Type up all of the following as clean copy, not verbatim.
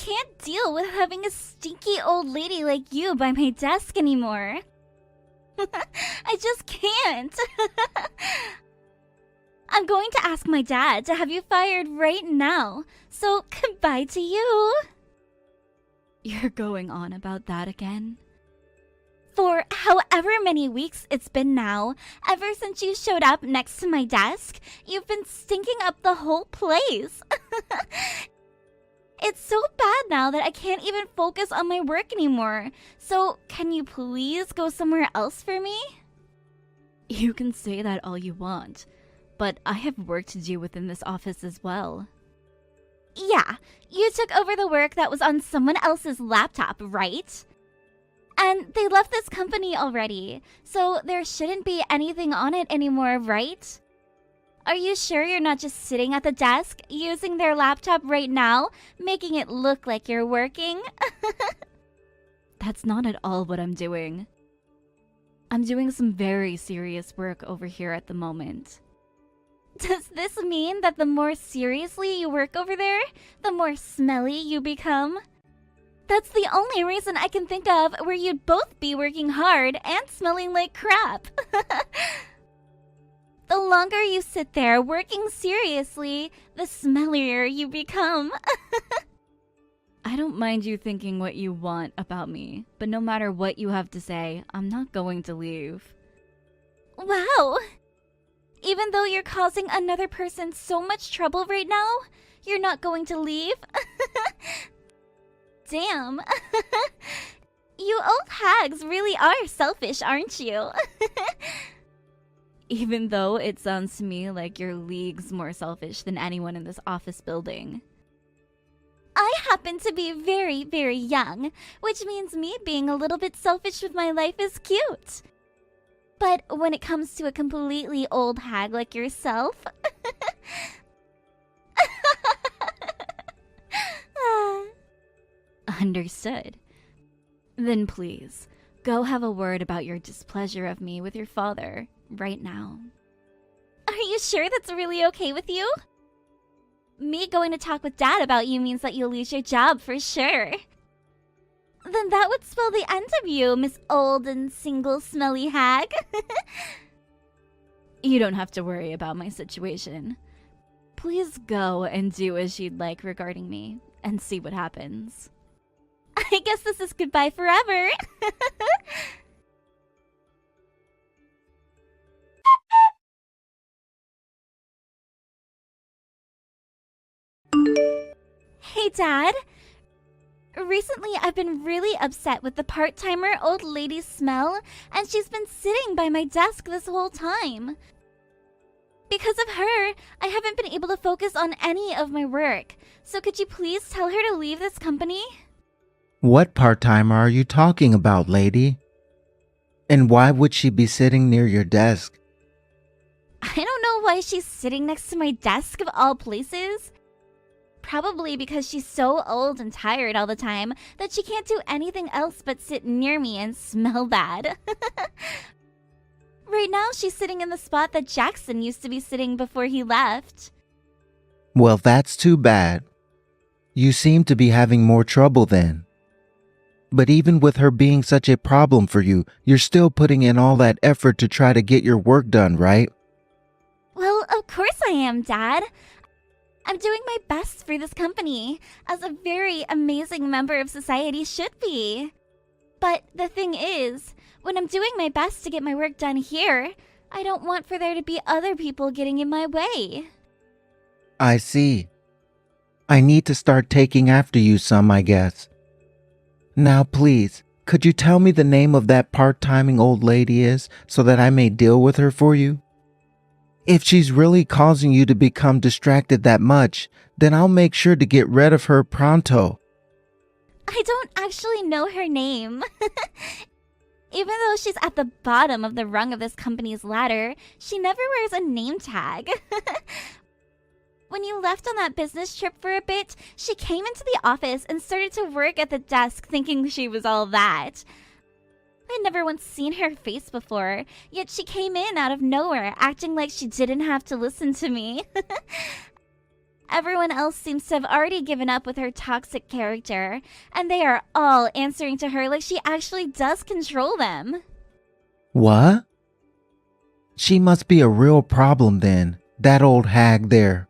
can't deal with having a stinky old lady like you by my desk anymore. I just can't. I'm going to ask my dad to have you fired right now, so goodbye to you. You're going on about that again? For however many weeks it's been now, ever since you showed up next to my desk, you've been stinking up the whole place. It's so bad now that I can't even focus on my work anymore. So, can you please go somewhere else for me? You can say that all you want, but I have work to do within this office as well. Yeah, you took over the work that was on someone else's laptop, right? And they left this company already, so there shouldn't be anything on it anymore, right? Are you sure you're not just sitting at the desk, using their laptop right now, making it look like you're working? That's not at all what I'm doing. I'm doing some very serious work over here at the moment. Does this mean that the more seriously you work over there, the more smelly you become? That's the only reason I can think of where you'd both be working hard and smelling like crap. The longer you sit there working seriously, the smellier you become. I don't mind you thinking what you want about me, but no matter what you have to say, I'm not going to leave. Wow! Even though you're causing another person so much trouble right now, you're not going to leave? Damn. You old hags really are selfish, aren't you? Even though it sounds to me like you're leagues more selfish than anyone in this office building. I happen to be very, very young, which means me being a little bit selfish with my life is cute. But when it comes to a completely old hag like yourself... Understood. Then please, go have a word about your displeasure of me with your father, right now. Are you sure that's really okay with you? Me going to talk with Dad about you means that you'll lose your job for sure. Then that would spell the end of you, Miss Old and Single Smelly Hag. You don't have to worry about my situation. Please go and do as you'd like regarding me, and see what happens. I guess this is goodbye forever. Hey, Dad. Recently, I've been really upset with the part-timer old lady smell, and she's been sitting by my desk this whole time. Because of her, I haven't been able to focus on any of my work. So could you please tell her to leave this company? What part-timer are you talking about, lady? And why would she be sitting near your desk? I don't know why she's sitting next to my desk of all places. Probably because she's so old and tired all the time that she can't do anything else but sit near me and smell bad. Right now, she's sitting in the spot that Jackson used to be sitting before he left. Well, that's too bad. You seem to be having more trouble then. But even with her being such a problem for you, you're still putting in all that effort to try to get your work done, right? Well, of course I am, Dad. I'm doing my best for this company, as a very amazing member of society should be. But the thing is, when I'm doing my best to get my work done here, I don't want for there to be other people getting in my way. I see. I need to start taking after you some, I guess. Now, please, could you tell me the name of that part-timing old lady is so that I may deal with her for you? If she's really causing you to become distracted that much, then I'll make sure to get rid of her pronto. I don't actually know her name. Even though she's at the bottom of the rung of this company's ladder, she never wears a name tag. When you left on that business trip for a bit, she came into the office and started to work at the desk thinking she was all that. I'd never once seen her face before, yet she came in out of nowhere acting like she didn't have to listen to me. Everyone else seems to have already given up with her toxic character, and they are all answering to her like she actually does control them. What? She must be a real problem then, that old hag there.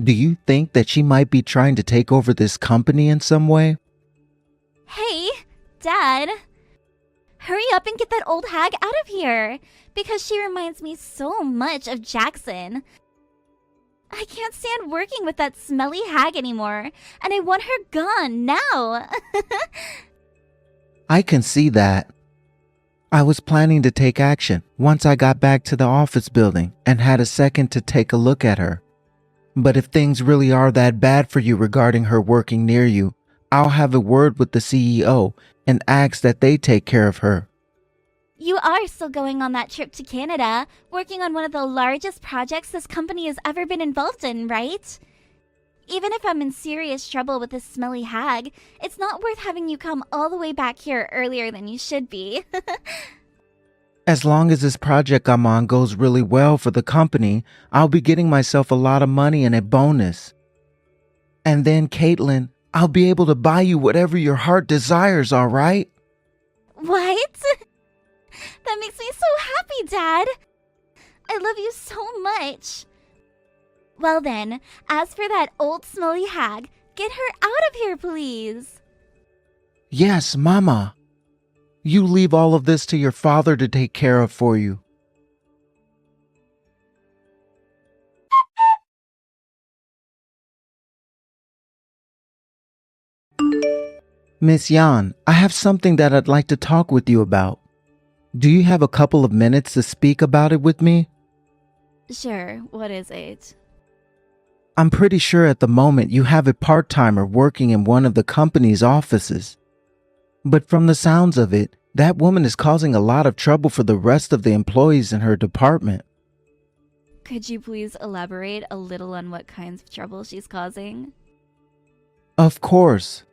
Do you think that she might be trying to take over this company in some way? Hey, Dad. Hurry up and get that old hag out of here, because she reminds me so much of Jackson. I can't stand working with that smelly hag anymore, and I want her gone now. I can see that. I was planning to take action once I got back to the office building and had a second to take a look at her. But if things really are that bad for you regarding her working near you, I'll have a word with the CEO and ask that they take care of her. You are still going on that trip to Canada, working on one of the largest projects this company has ever been involved in, right? Even if I'm in serious trouble with this smelly hag, it's not worth having you come all the way back here earlier than you should be. As long as this project I'm on goes really well for the company, I'll be getting myself a lot of money and a bonus. And then, Caitlin, I'll be able to buy you whatever your heart desires, all right? What? That makes me so happy, Dad. I love you so much. Well then, as for that old smelly hag, get her out of here, please. Yes, Mama. You leave all of this to your father to take care of for you. Miss Yan, I have something that I'd like to talk with you about. Do you have a couple of minutes to speak about it with me? Sure, what is it? I'm pretty sure at the moment you have a part-timer working in one of the company's offices. But from the sounds of it, that woman is causing a lot of trouble for the rest of the employees in her department. Could you please elaborate a little on what kinds of trouble she's causing? Of course.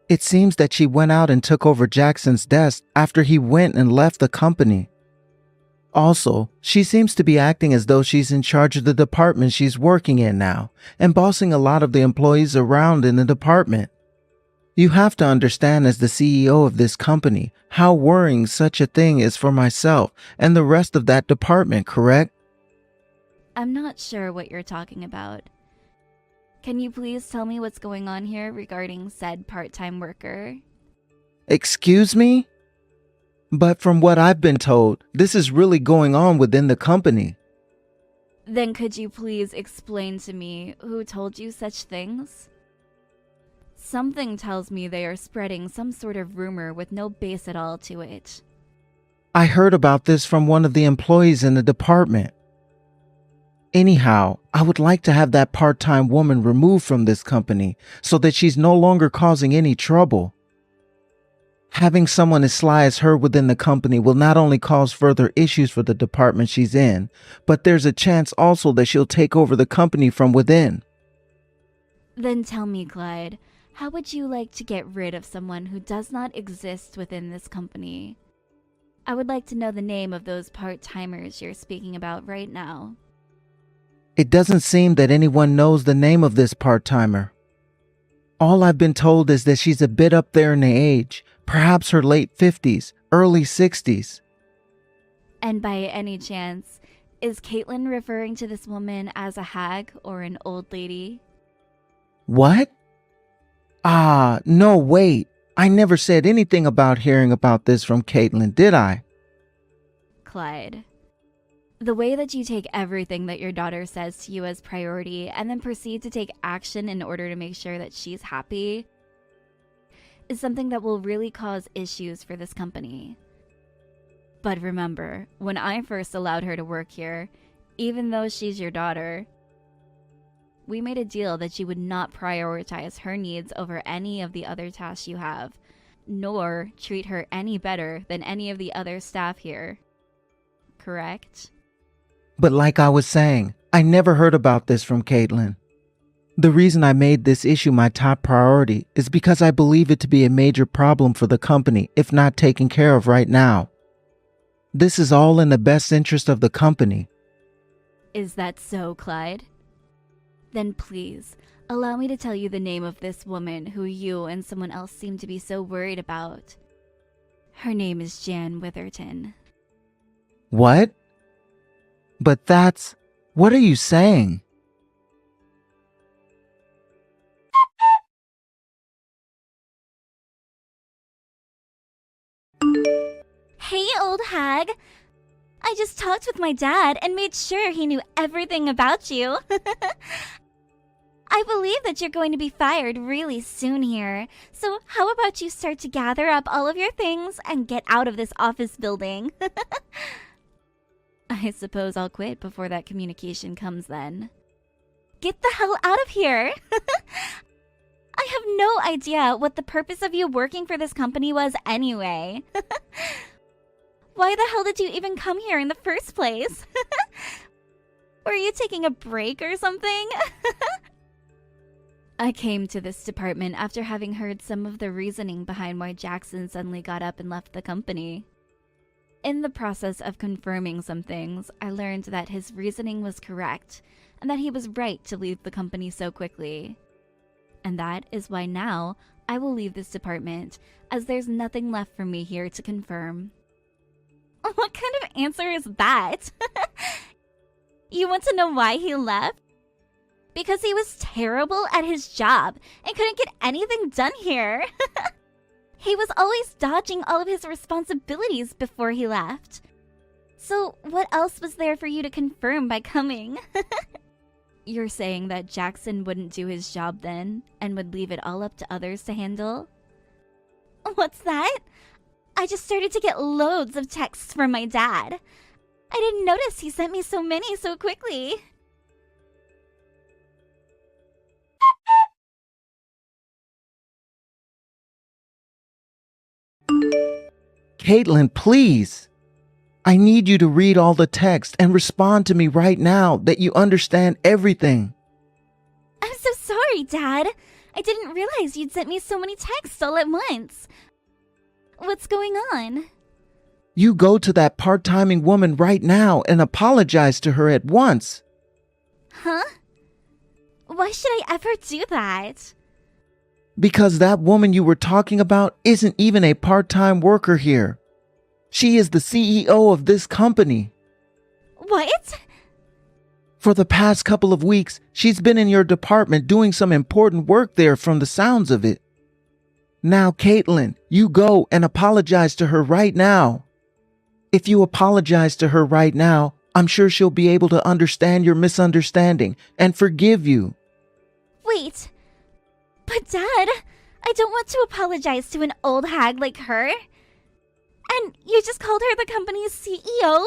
It seems that she went out and took over Jackson's desk after he went and left the company. Also, she seems to be acting as though she's in charge of the department she's working in now and bossing a lot of the employees around in the department. You have to understand as the CEO of this company how worrying such a thing is for myself and the rest of that department, correct? I'm not sure what you're talking about. Can you please tell me what's going on here regarding said part-time worker? Excuse me? But from what I've been told, this is really going on within the company. Then could you please explain to me who told you such things? Something tells me they are spreading some sort of rumor with no base at all to it. I heard about this from one of the employees in the department. Anyhow, I would like to have that part-time woman removed from this company so that she's no longer causing any trouble. Having someone as sly as her within the company will not only cause further issues for the department she's in, but there's a chance also that she'll take over the company from within. Then tell me, Clyde, how would you like to get rid of someone who does not exist within this company? I would like to know the name of those part-timers you're speaking about right now. It doesn't seem that anyone knows the name of this part-timer. All I've been told is that she's a bit up there in the age, perhaps her late 50s, early 60s. And by any chance, is Caitlin referring to this woman as a hag or an old lady? What? No, wait. I never said anything about hearing about this from Caitlin, did I? Clyde, the way that you take everything that your daughter says to you as priority and then proceed to take action in order to make sure that she's happy is something that will really cause issues for this company. But remember, when I first allowed her to work here, even though she's your daughter, we made a deal that she would not prioritize her needs over any of the other tasks you have, nor treat her any better than any of the other staff here. Correct? But like I was saying, I never heard about this from Caitlin. The reason I made this issue my top priority is because I believe it to be a major problem for the company if not taken care of right now. This is all in the best interest of the company. Is that so, Clyde? Then please, allow me to tell you the name of this woman who you and someone else seem to be so worried about. Her name is Jan Witherton. What? But that's... What are you saying? Hey, old hag. I just talked with my dad and made sure he knew everything about you. I believe that you're going to be fired really soon here. So how about you start to gather up all of your things and get out of this office building? I suppose I'll quit before that communication comes then. Get the hell out of here! I have no idea what the purpose of you working for this company was anyway. Why the hell did you even come here in the first place? Were you taking a break or something? I came to this department after having heard some of the reasoning behind why Jackson suddenly got up and left the company. In the process of confirming some things, I learned that his reasoning was correct and that he was right to leave the company so quickly. And that is why now I will leave this department, as there's nothing left for me here to confirm. What kind of answer is that? You want to know why he left? Because he was terrible at his job and couldn't get anything done here. He was always dodging all of his responsibilities before he left. So what else was there for you to confirm by coming? You're saying that Jackson wouldn't do his job then and would leave it all up to others to handle? What's that? I just started to get loads of texts from my dad. I didn't notice he sent me so many so quickly. Caitlin, please. I need you to read all the text and respond to me right now that you understand everything. I'm so sorry, Dad. I didn't realize you'd sent me so many texts all at once. What's going on? You go to that part-timing woman right now and apologize to her at once. Huh? Why should I ever do that? Because that woman you were talking about isn't even a part-time worker here. She is the CEO of this company. What? For the past couple of weeks, she's been in your department doing some important work there from the sounds of it. Now, Caitlin, you go and apologize to her right now. If you apologize to her right now, I'm sure she'll be able to understand your misunderstanding and forgive you. Wait. But Dad, I don't want to apologize to an old hag like her. And you just called her the company's CEO?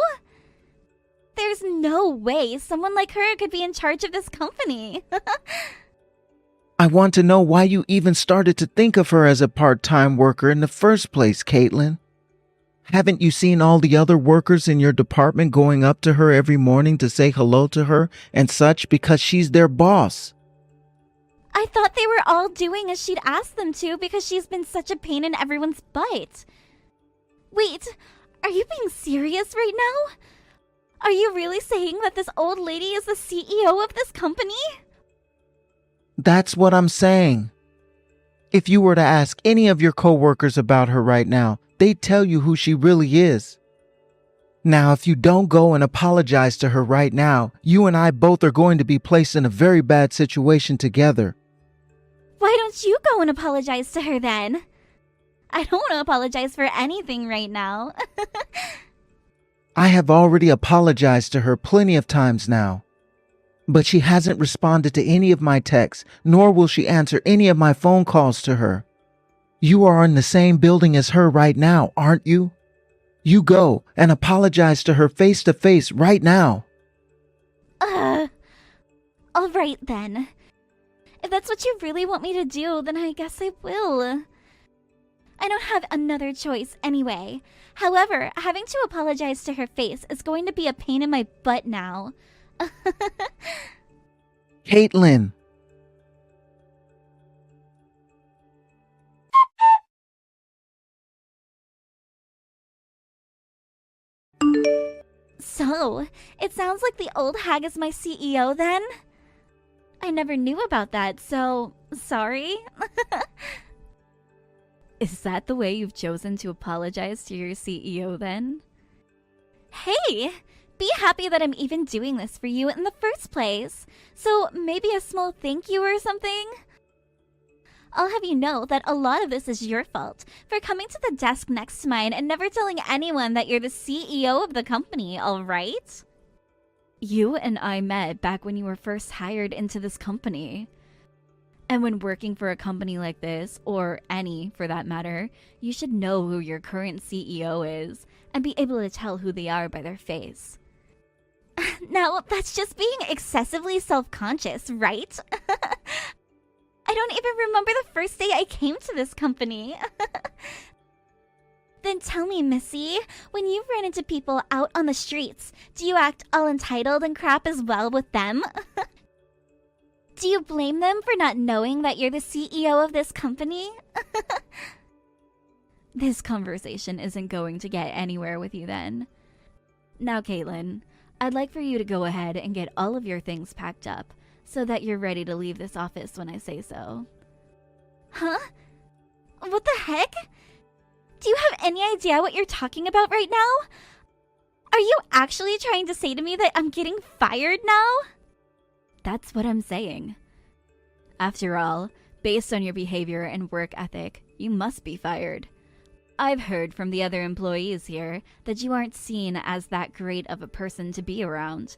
There's no way someone like her could be in charge of this company. I want to know why you even started to think of her as a part-time worker in the first place, Caitlin. Haven't you seen all the other workers in your department going up to her every morning to say hello to her and such because she's their boss? I thought they were all doing as she'd asked them to because she's been such a pain in everyone's butt. Wait, are you being serious right now? Are you really saying that this old lady is the CEO of this company? That's what I'm saying. If you were to ask any of your coworkers about her right now, they'd tell you who she really is. Now, if you don't go and apologize to her right now, you and I both are going to be placed in a very bad situation together. Why don't you go and apologize to her then? I don't want to apologize for anything right now. I have already apologized to her plenty of times now. But she hasn't responded to any of my texts, nor will she answer any of my phone calls to her. You are in the same building as her right now, aren't you? You go and apologize to her face to face right now. All right then. If that's what you really want me to do, then I guess I will. I don't have another choice anyway. However, having to apologize to her face is going to be a pain in my butt now. Caitlin. So, it sounds like the old hag is my CEO then? I never knew about that, so sorry. Is that the way you've chosen to apologize to your CEO then? Hey, be happy that I'm even doing this for you in the first place. So maybe a small thank you or something? I'll have you know that a lot of this is your fault for coming to the desk next to mine and never telling anyone that you're the CEO of the company, alright? You and I met back when you were first hired into this company. And when working for a company like this, or any for that matter, you should know who your current CEO is and be able to tell who they are by their face. Now, that's just being excessively self-conscious, right? I don't even remember the first day I came to this company. Then tell me, Missy, when you run into people out on the streets, do you act all entitled and crap as well with them? Do you blame them for not knowing that you're the CEO of this company? This conversation isn't going to get anywhere with you then. Now, Caitlin, I'd like for you to go ahead and get all of your things packed up so that you're ready to leave this office when I say so. Huh? What the heck? Do you have any idea what you're talking about right now? Are you actually trying to say to me that I'm getting fired now? That's what I'm saying. After all, based on your behavior and work ethic, you must be fired. I've heard from the other employees here that you aren't seen as that great of a person to be around.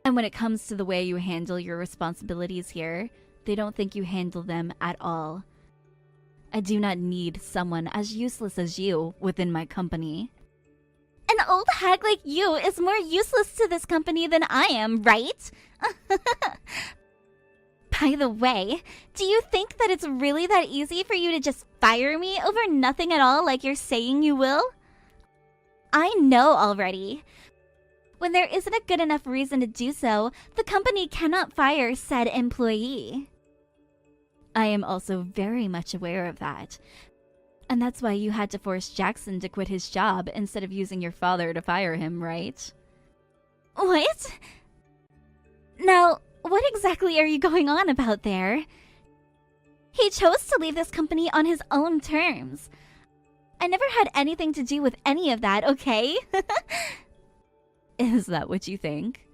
And when it comes to the way you handle your responsibilities here, they don't think you handle them at all. I do not need someone as useless as you within my company. An old hag like you is more useless to this company than I am, right? By the way, do you think that it's really that easy for you to just fire me over nothing at all like you're saying you will? I know already. When there isn't a good enough reason to do so, the company cannot fire said employee. I am also very much aware of that. And that's why you had to force Jackson to quit his job instead of using your father to fire him, right? What? Now, what exactly are you going on about there? He chose to leave this company on his own terms. I never had anything to do with any of that, okay? Is that what you think?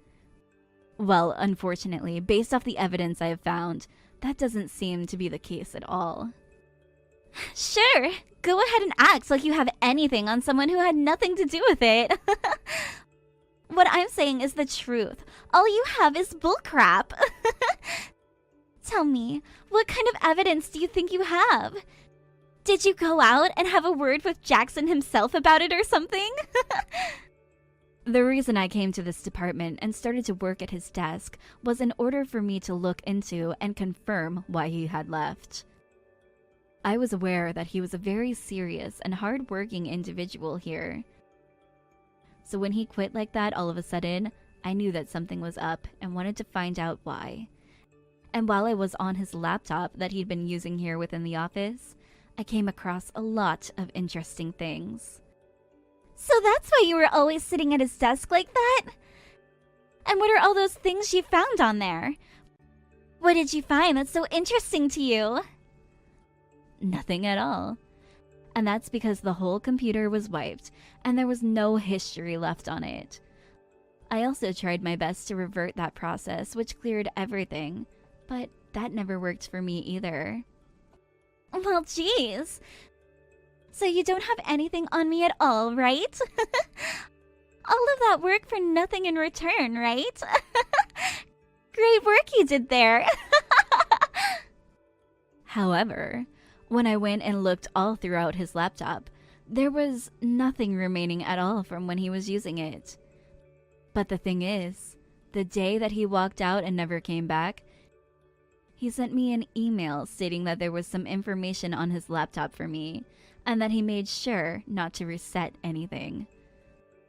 Well, unfortunately, based off the evidence I have found, that doesn't seem to be the case at all. Sure, go ahead and act like you have anything on someone who had nothing to do with it. What I'm saying is the truth. All you have is bullcrap. Tell me, what kind of evidence do you think you have? Did you go out and have a word with Jackson himself about it or something? The reason I came to this department and started to work at his desk was in order for me to look into and confirm why he had left. I was aware that he was a very serious and hard-working individual here. So when he quit like that all of a sudden, I knew that something was up and wanted to find out why. And while I was on his laptop that he'd been using here within the office, I came across a lot of interesting things. So that's why you were always sitting at his desk like that? And what are all those things you found on there? What did you find that's so interesting to you? Nothing at all. And that's because the whole computer was wiped and there was no history left on it. I also tried my best to revert that process, which cleared everything, but that never worked for me either. Well, geez. So you don't have anything on me at all, right? All of that work for nothing in return, right? Great work you did there. However, when I went and looked all throughout his laptop, there was nothing remaining at all from when he was using it. But the thing is, the day that he walked out and never came back, he sent me an email stating that there was some information on his laptop for me, and that he made sure not to reset anything.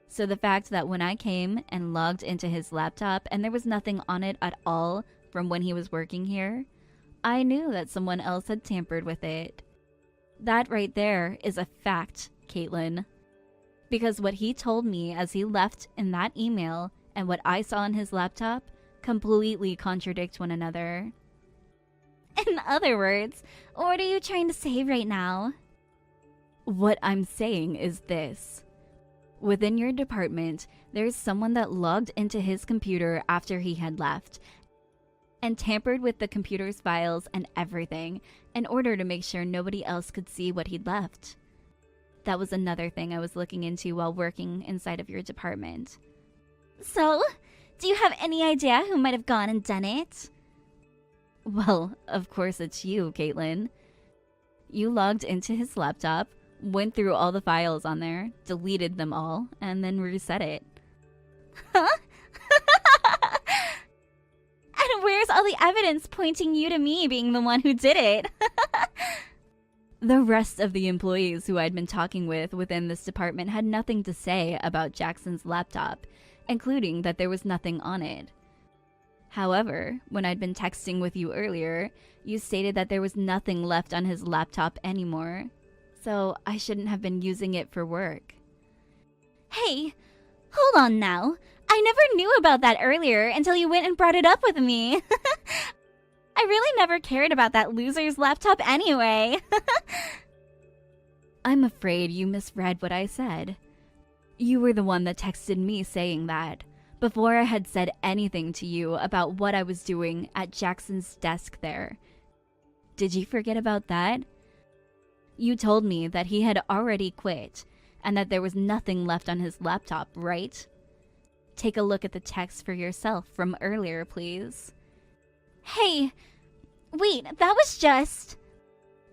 So the fact that when I came and logged into his laptop and there was nothing on it at all from when he was working here, I knew that someone else had tampered with it. That right there is a fact, Caitlin. Because what he told me as he left in that email and what I saw on his laptop completely contradict one another. In other words, what are you trying to say right now? What I'm saying is this. Within your department, there's someone that logged into his computer after he had left and tampered with the computer's files and everything in order to make sure nobody else could see what he'd left. That was another thing I was looking into while working inside of your department. So, do you have any idea who might have gone and done it? Well, of course it's you, Caitlin. You logged into his laptop, went through all the files on there, deleted them all, and then reset it. Huh? And where's all the evidence pointing you to me being the one who did it? The rest of the employees who I'd been talking with within this department had nothing to say about Jackson's laptop, including that there was nothing on it. However, when I'd been texting with you earlier, you stated that there was nothing left on his laptop anymore, so I shouldn't have been using it for work. Hey, hold on now. I never knew about that earlier until you went and brought it up with me. I really never cared about that loser's laptop anyway. I'm afraid you misread what I said. You were the one that texted me saying that, before I had said anything to you about what I was doing at Jackson's desk there. Did you forget about that? You told me that he had already quit, and that there was nothing left on his laptop, right? Take a look at the text for yourself from earlier, please. Hey, wait, that was just...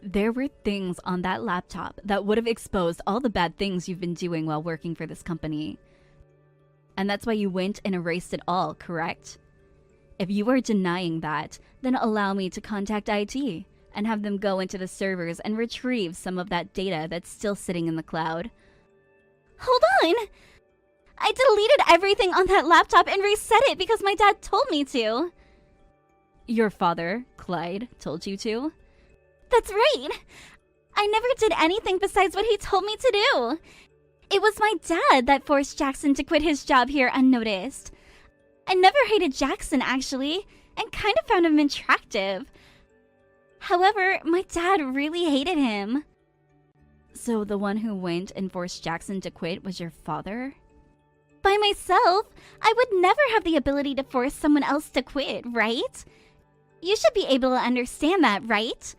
There were things on that laptop that would have exposed all the bad things you've been doing while working for this company. And that's why you went and erased it all, correct? If you are denying that, then allow me to contact IT and have them go into the servers and retrieve some of that data that's still sitting in the cloud. Hold on! I deleted everything on that laptop and reset it because my dad told me to. Your father, Clyde, told you to? That's right. I never did anything besides what he told me to do. It was my dad that forced Jackson to quit his job here unnoticed. I never hated Jackson, actually, and kind of found him attractive. However, my dad really hated him. So the one who went and forced Jackson to quit was your father? By myself, I would never have the ability to force someone else to quit, right? You should be able to understand that, right?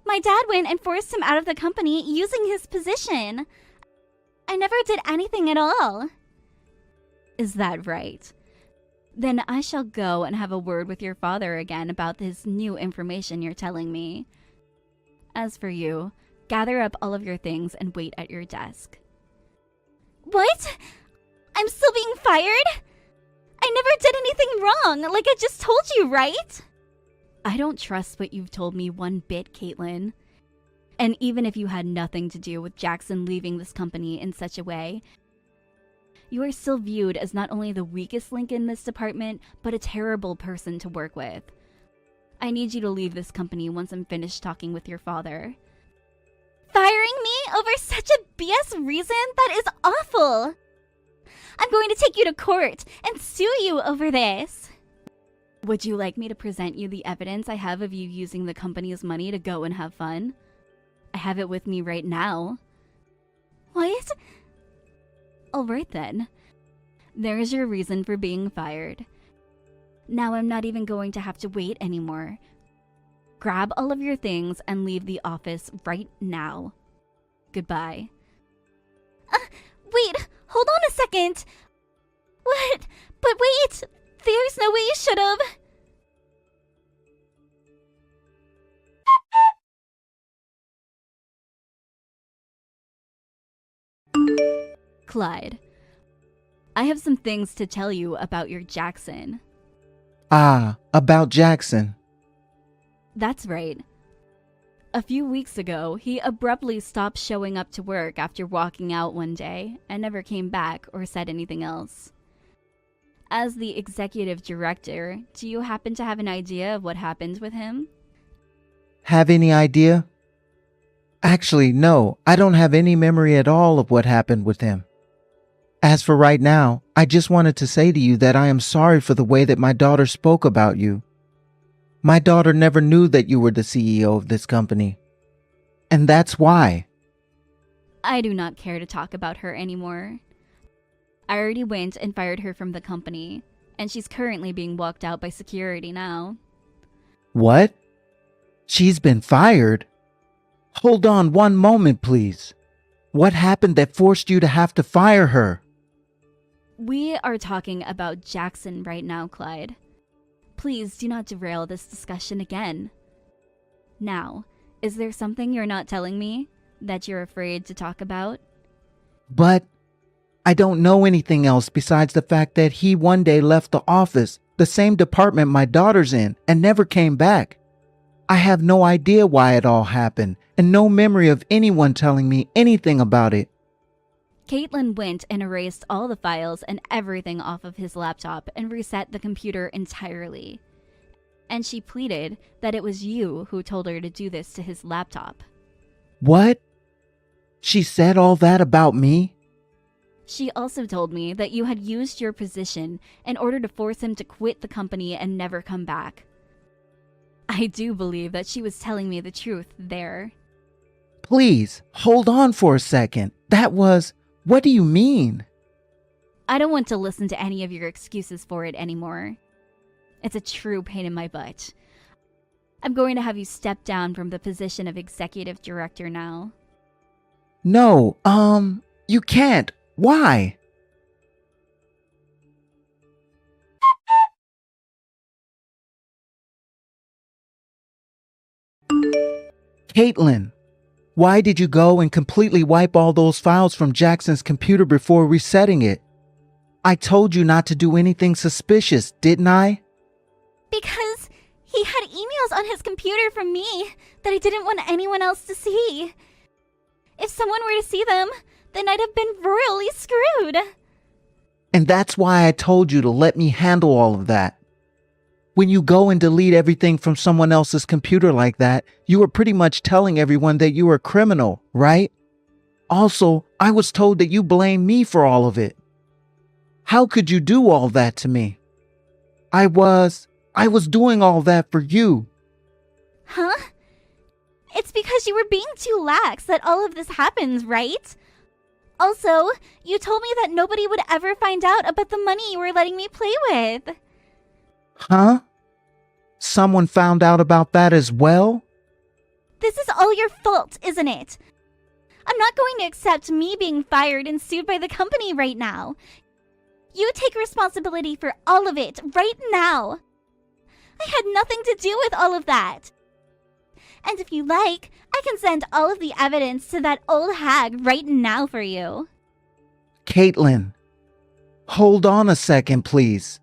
My dad went and forced him out of the company using his position. I never did anything at all. Is that right? Then I shall go and have a word with your father again about this new information you're telling me. As for you, gather up all of your things and wait at your desk. What? I'm still being fired? I never did anything wrong, like I just told you, right? I don't trust what you've told me one bit, Caitlin. And even if you had nothing to do with Jackson leaving this company in such a way, you are still viewed as not only the weakest link in this department, but a terrible person to work with. I need you to leave this company once I'm finished talking with your father. Firing me over such a BS reason? That is awful! I'm going to take you to court and sue you over this. Would you like me to present you the evidence I have of you using the company's money to go and have fun? I have it with me right now. What? Alright then. There's your reason for being fired. Now I'm not even going to have to wait anymore. Grab all of your things and leave the office right now. Goodbye. Wait, hold on a second. What? But wait, there's no way you should have. Clyde, I have some things to tell you about your Jackson. Ah, about Jackson. That's right. A few weeks ago, he abruptly stopped showing up to work after walking out one day and never came back or said anything else. As the executive director, do you happen to have an idea of what happened with him? Have any idea? Actually, no, I don't have any memory at all of what happened with him. As for right now, I just wanted to say to you that I am sorry for the way that my daughter spoke about you. My daughter never knew that you were the CEO of this company. And that's why. I do not care to talk about her anymore. I already went and fired her from the company, and she's currently being walked out by security now. What? She's been fired? Hold on one moment, please. What happened that forced you to have to fire her? We are talking about Jackson right now, Clyde. Please do not derail this discussion again. Now, is there something you're not telling me that you're afraid to talk about? But I don't know anything else besides the fact that he one day left the office, the same department my daughter's in, and never came back. I have no idea why it all happened, and no memory of anyone telling me anything about it. Caitlin went and erased all the files and everything off of his laptop and reset the computer entirely. And she pleaded that it was you who told her to do this to his laptop. What? She said all that about me? She also told me that you had used your position in order to force him to quit the company and never come back. I do believe that she was telling me the truth there. Please, hold on for a second. What do you mean? I don't want to listen to any of your excuses for it anymore. It's a true pain in my butt. I'm going to have you step down from the position of executive director now. No, you can't. Why? Caitlin, why did you go and completely wipe all those files from Jackson's computer before resetting it? I told you not to do anything suspicious, didn't I? Because he had emails on his computer from me that I didn't want anyone else to see. If someone were to see them, then I'd have been royally screwed. And that's why I told you to let me handle all of that. When you go and delete everything from someone else's computer like that, you are pretty much telling everyone that you are a criminal, right? Also, I was told that you blame me for all of it. How could you do all that to me? I was doing all that for you. Huh? It's because you were being too lax that all of this happens, right? Also, you told me that nobody would ever find out about the money you were letting me play with. Huh? Someone found out about that as well? This is all your fault, isn't it? I'm not going to accept me being fired and sued by the company right now. You take responsibility for all of it right now. I had nothing to do with all of that. And if you like, I can send all of the evidence to that old hag right now for you. Caitlin, hold on a second, please.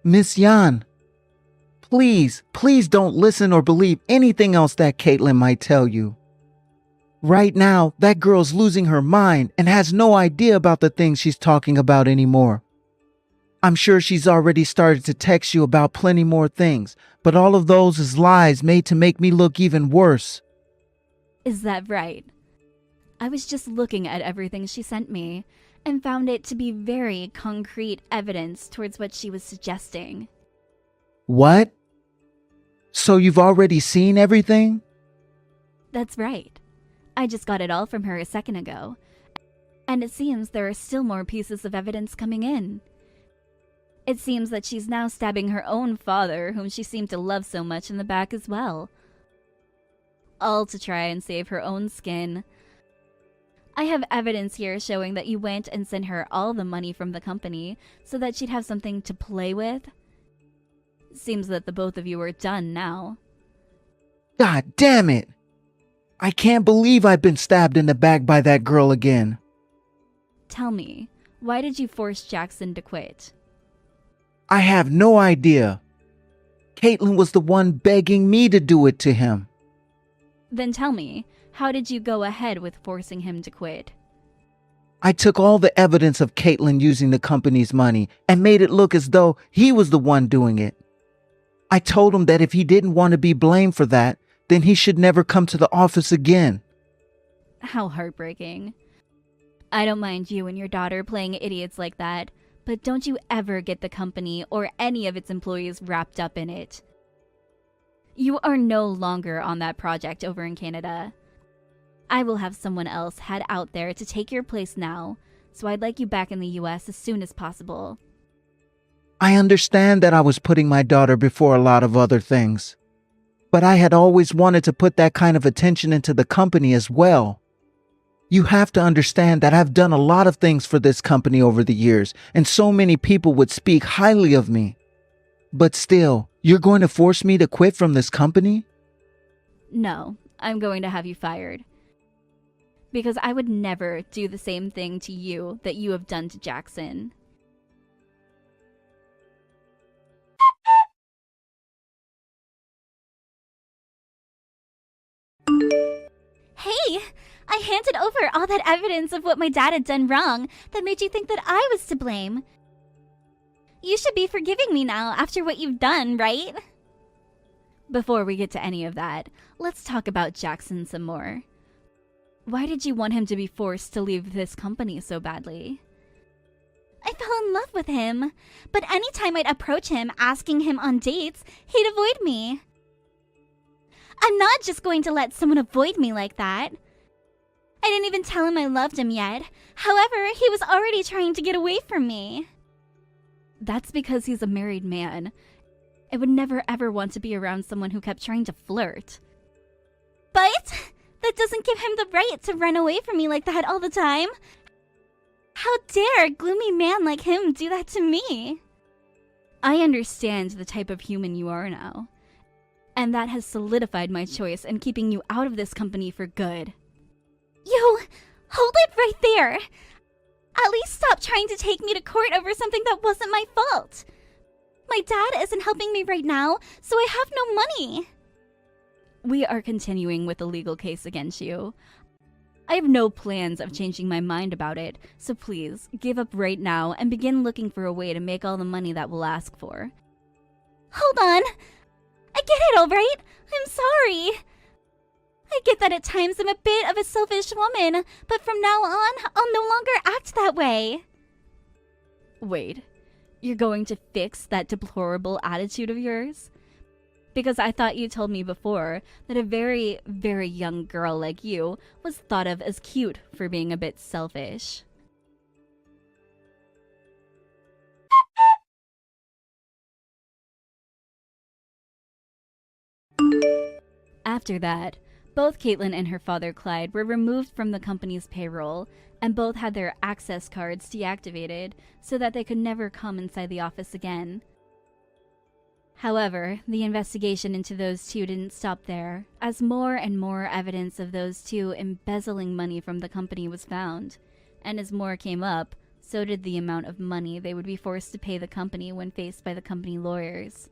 Miss Yan, please don't listen or believe anything else that Caitlin might tell you. Right now, that girl's losing her mind and has no idea about the things she's talking about anymore. I'm sure she's already started to text you about plenty more things, but all of those is lies made to make me look even worse. Is that right? I was just looking at everything she sent me and found it to be very concrete evidence towards what she was suggesting. What? So you've already seen everything? That's right. I just got it all from her a second ago. And it seems there are still more pieces of evidence coming in. It seems that she's now stabbing her own father, whom she seemed to love so much, in the back as well. All to try and save her own skin. I have evidence here showing that you went and sent her all the money from the company so that she'd have something to play with. Seems that the both of you are done now. God damn it! I can't believe I've been stabbed in the back by that girl again. Tell me, why did you force Jackson to quit? I have no idea. Caitlin was the one begging me to do it to him. Then tell me, how did you go ahead with forcing him to quit? I took all the evidence of Caitlin using the company's money and made it look as though he was the one doing it. I told him that if he didn't want to be blamed for that, then he should never come to the office again. How heartbreaking. I don't mind you and your daughter playing idiots like that, but don't you ever get the company or any of its employees wrapped up in it. You are no longer on that project over in Canada. I will have someone else head out there to take your place now, so I'd like you back in the US as soon as possible. I understand that I was putting my daughter before a lot of other things, but I had always wanted to put that kind of attention into the company as well. You have to understand that I've done a lot of things for this company over the years, and so many people would speak highly of me. But still, you're going to force me to quit from this company? No, I'm going to have you fired. Because I would never do the same thing to you that you have done to Jackson. Hey, I handed over all that evidence of what my dad had done wrong that made you think that I was to blame. You should be forgiving me now after what you've done, right? Before we get to any of that, let's talk about Jackson some more. Why did you want him to be forced to leave this company so badly? I fell in love with him, but anytime I'd approach him asking him on dates, he'd avoid me. I'm not just going to let someone avoid me like that. I didn't even tell him I loved him yet. However, he was already trying to get away from me. That's because he's a married man. I would never ever want to be around someone who kept trying to flirt. But that doesn't give him the right to run away from me like that all the time. How dare a gloomy man like him do that to me? I understand the type of human you are now. And that has solidified my choice in keeping you out of this company for good. You, hold it right there. At least stop trying to take me to court over something that wasn't my fault. My dad isn't helping me right now, so I have no money. We are continuing with the legal case against you. I have no plans of changing my mind about it, so please, give up right now and begin looking for a way to make all the money that we'll ask for. Hold on. I get it, all right? I'm sorry. I get that at times I'm a bit of a selfish woman, but from now on, I'll no longer act that way. Wait, you're going to fix that deplorable attitude of yours? Because I thought you told me before that a very, very young girl like you was thought of as cute for being a bit selfish. After that, both Caitlin and her father Clyde were removed from the company's payroll, and both had their access cards deactivated so that they could never come inside the office again. However, the investigation into those two didn't stop there, as more and more evidence of those two embezzling money from the company was found, and as more came up, so did the amount of money they would be forced to pay the company when faced by the company lawyers.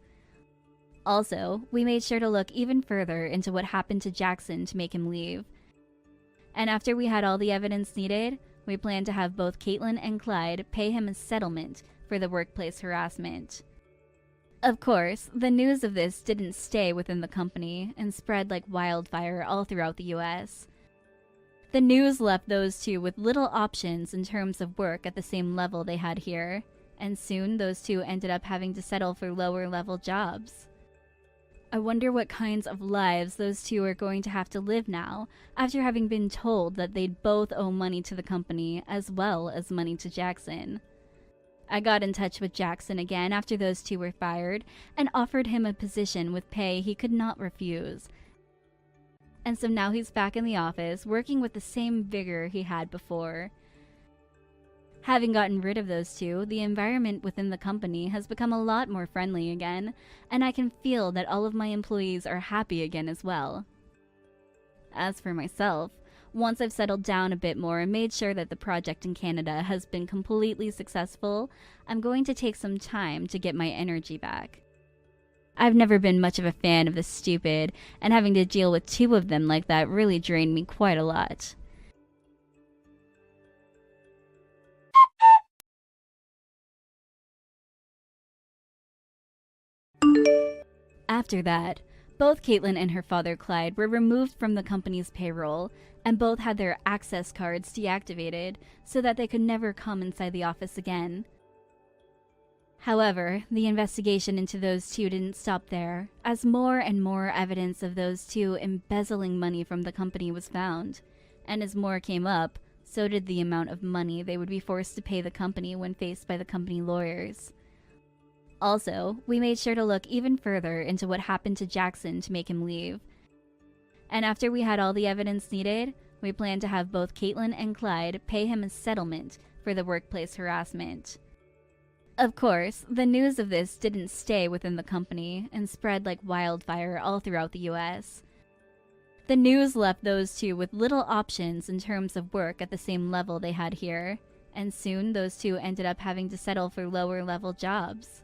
Also, we made sure to look even further into what happened to Jackson to make him leave. And after we had all the evidence needed, we planned to have both Caitlin and Clyde pay him a settlement for the workplace harassment. Of course, the news of this didn't stay within the company and spread like wildfire all throughout the US. The news left those two with little options in terms of work at the same level they had here, and soon those two ended up having to settle for lower level jobs. I wonder what kinds of lives those two are going to have to live now, after having been told that they'd both owe money to the company as well as money to Jackson. I got in touch with Jackson again after those two were fired, and offered him a position with pay he could not refuse. And so now he's back in the office, working with the same vigor he had before. Having gotten rid of those two, the environment within the company has become a lot more friendly again, and I can feel that all of my employees are happy again as well. As for myself, once I've settled down a bit more and made sure that the project in Canada has been completely successful, I'm going to take some time to get my energy back. I've never been much of a fan of the stupid, and having to deal with two of them like that really drained me quite a lot. After that, both Caitlin and her father Clyde were removed from the company's payroll, and both had their access cards deactivated so that they could never come inside the office again. However, the investigation into those two didn't stop there, as more and more evidence of those two embezzling money from the company was found. And as more came up, so did the amount of money they would be forced to pay the company when faced by the company lawyers. Also, we made sure to look even further into what happened to Jackson to make him leave. And after we had all the evidence needed, we planned to have both Caitlin and Clyde pay him a settlement for the workplace harassment. Of course, the news of this didn't stay within the company and spread like wildfire all throughout the US. The news left those two with little options in terms of work at the same level they had here, and soon those two ended up having to settle for lower level jobs.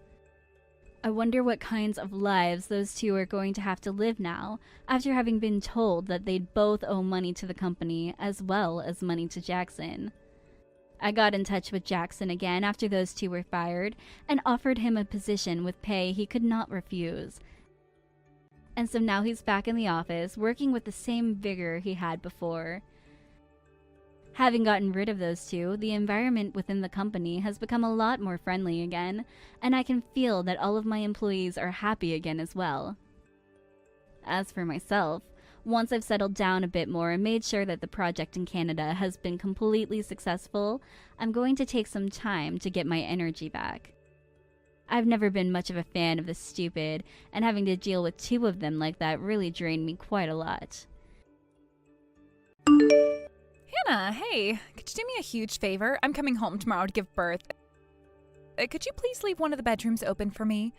I wonder what kinds of lives those two are going to have to live now, after having been told that they'd both owe money to the company as well as money to Jackson. I got in touch with Jackson again after those two were fired and offered him a position with pay he could not refuse. And so now he's back in the office, working with the same vigor he had before. Having gotten rid of those two, the environment within the company has become a lot more friendly again, and I can feel that all of my employees are happy again as well. As for myself, once I've settled down a bit more and made sure that the project in Canada has been completely successful, I'm going to take some time to get my energy back. I've never been much of a fan of the stupid, and having to deal with two of them like that really drained me quite a lot. Hannah, hey, could you do me a huge favor? I'm coming home tomorrow to give birth. Could you please leave one of the bedrooms open for me?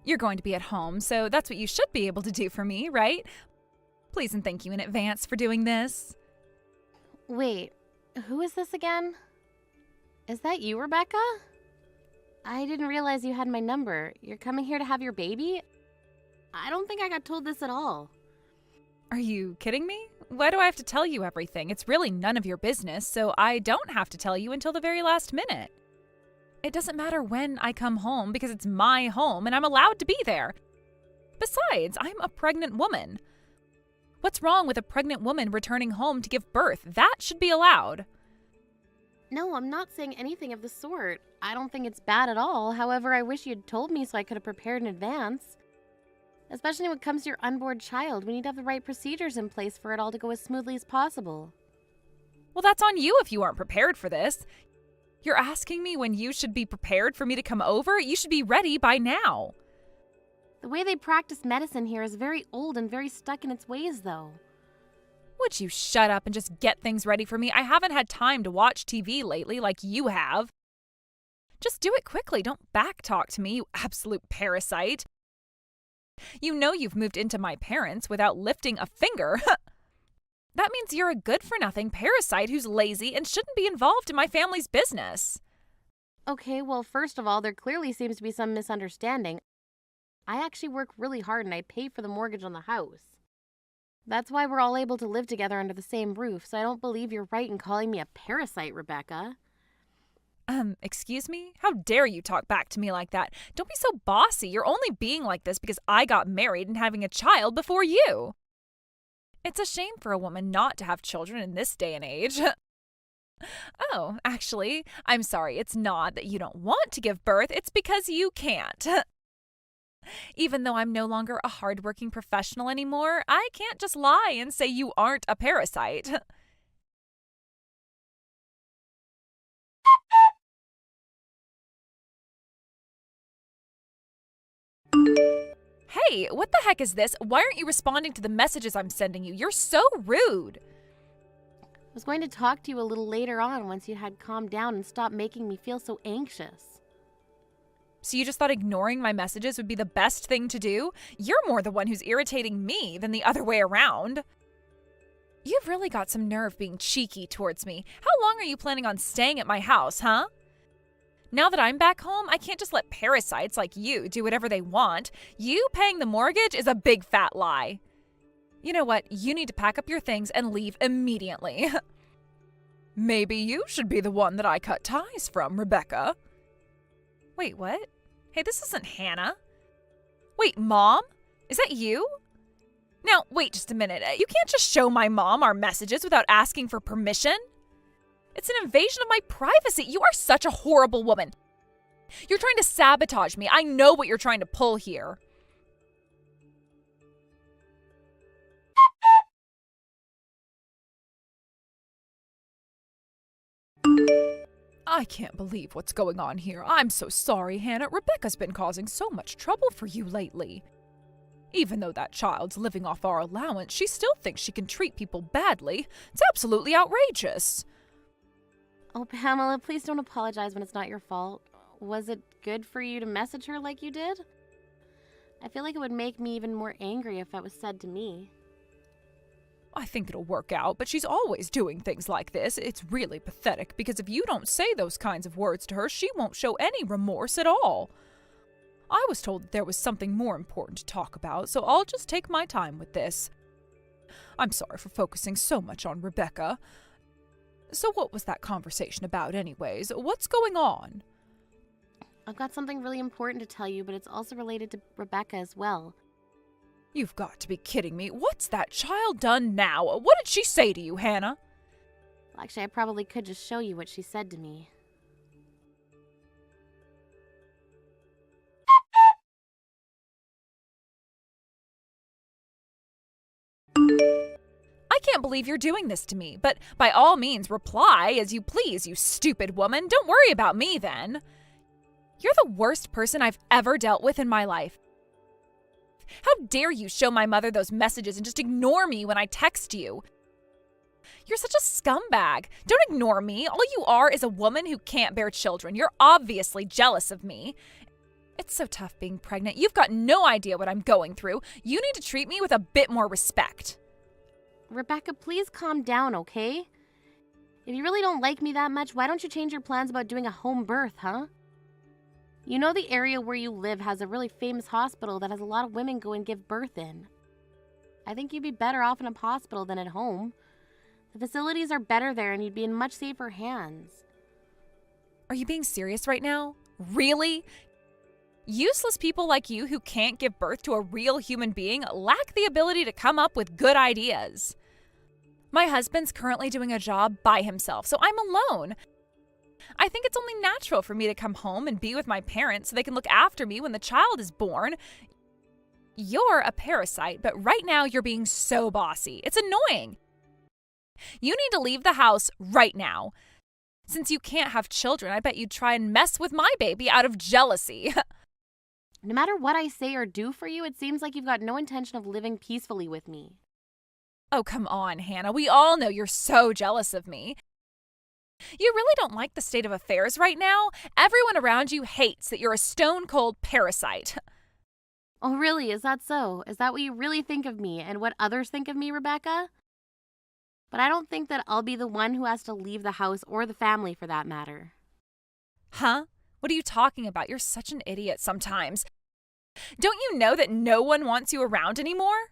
You're going to be at home, so that's what you should be able to do for me, right? Please and thank you in advance for doing this. Wait, who is this again? Is that you, Rebecca? I didn't realize you had my number. You're coming here to have your baby? I don't think I got told this at all. Are you kidding me? Why do I have to tell you everything? It's really none of your business, so I don't have to tell you until the very last minute. It doesn't matter when I come home because it's my home and I'm allowed to be there. Besides, I'm a pregnant woman. What's wrong with a pregnant woman returning home to give birth? That should be allowed. No, I'm not saying anything of the sort. I don't think it's bad at all. However, I wish you'd told me so I could have prepared in advance. Especially when it comes to your unborn child, we need to have the right procedures in place for it all to go as smoothly as possible. Well, that's on you if you aren't prepared for this. You're asking me when you should be prepared for me to come over? You should be ready by now. The way they practice medicine here is very old and very stuck in its ways, though. Would you shut up and just get things ready for me? I haven't had time to watch TV lately like you have. Just do it quickly. Don't backtalk to me, you absolute parasite. You know you've moved into my parents without lifting a finger. That means you're a good-for-nothing parasite who's lazy and shouldn't be involved in my family's business. Okay, well, first of all, there clearly seems to be some misunderstanding. I actually work really hard and I pay for the mortgage on the house. That's why we're all able to live together under the same roof, so I don't believe you're right in calling me a parasite, Rebecca. Excuse me? How dare you talk back to me like that? Don't be so bossy. You're only being like this because I got married and having a child before you. It's a shame for a woman not to have children in this day and age. Oh, actually, I'm sorry. It's not that you don't want to give birth. It's because you can't. Even though I'm no longer a hardworking professional anymore, I can't just lie and say you aren't a parasite. Hey, what the heck is this? Why aren't you responding to the messages I'm sending you? You're so rude. I was going to talk to you a little later on once you had calmed down and stopped making me feel so anxious. So you just thought ignoring my messages would be the best thing to do? You're more the one who's irritating me than the other way around. You've really got some nerve being cheeky towards me. How long are you planning on staying at my house, huh? Now that I'm back home, I can't just let parasites like you do whatever they want. You paying the mortgage is a big fat lie. You know what? You need to pack up your things and leave immediately. Maybe you should be the one that I cut ties from, Rebecca. Wait, what? Hey, this isn't Hannah. Wait, Mom? Is that you? Now, wait just a minute. You can't just show my mom our messages without asking for permission. It's an invasion of my privacy. You are such a horrible woman. You're trying to sabotage me. I know what you're trying to pull here. I can't believe what's going on here. I'm so sorry, Hannah. Rebecca's been causing so much trouble for you lately. Even though that child's living off our allowance, she still thinks she can treat people badly. It's absolutely outrageous. Oh, Pamela, please don't apologize when it's not your fault. Was it good for you to message her like you did? I feel like it would make me even more angry if that was said to me. I think it'll work out, but she's always doing things like this. It's really pathetic, because if you don't say those kinds of words to her, she won't show any remorse at all. I was told that there was something more important to talk about, so I'll just take my time with this. I'm sorry for focusing so much on Rebecca. So what was that conversation about anyways? What's going on? I've got something really important to tell you, but it's also related to Rebecca as well. You've got to be kidding me. What's that child done now? What did she say to you, Hannah? Well, actually, I probably could just show you what she said to me. I can't believe you're doing this to me, but by all means reply as you please, you stupid woman. Don't worry about me then. You're the worst person I've ever dealt with in my life. How dare you show my mother those messages and just ignore me when I text you? You're such a scumbag. Don't ignore me. All you are is a woman who can't bear children. You're obviously jealous of me. It's so tough being pregnant. You've got no idea what I'm going through. You need to treat me with a bit more respect. Rebecca, please calm down, okay? If you really don't like me that much, why don't you change your plans about doing a home birth, huh? You know the area where you live has a really famous hospital that has a lot of women go and give birth in. I think you'd be better off in a hospital than at home. The facilities are better there and you'd be in much safer hands. Are you being serious right now? Really? Useless people like you who can't give birth to a real human being lack the ability to come up with good ideas. My husband's currently doing a job by himself, so I'm alone. I think it's only natural for me to come home and be with my parents so they can look after me when the child is born. You're a parasite, but right now you're being so bossy. It's annoying. You need to leave the house right now. Since you can't have children, I bet you'd try and mess with my baby out of jealousy. No matter what I say or do for you, it seems like you've got no intention of living peacefully with me. Oh, come on, Hannah. We all know you're so jealous of me. You really don't like the state of affairs right now? Everyone around you hates that you're a stone-cold parasite. Oh, really? Is that so? Is that what you really think of me and what others think of me, Rebecca? But I don't think that I'll be the one who has to leave the house or the family for that matter. Huh? What are you talking about? You're such an idiot sometimes. Don't you know that no one wants you around anymore?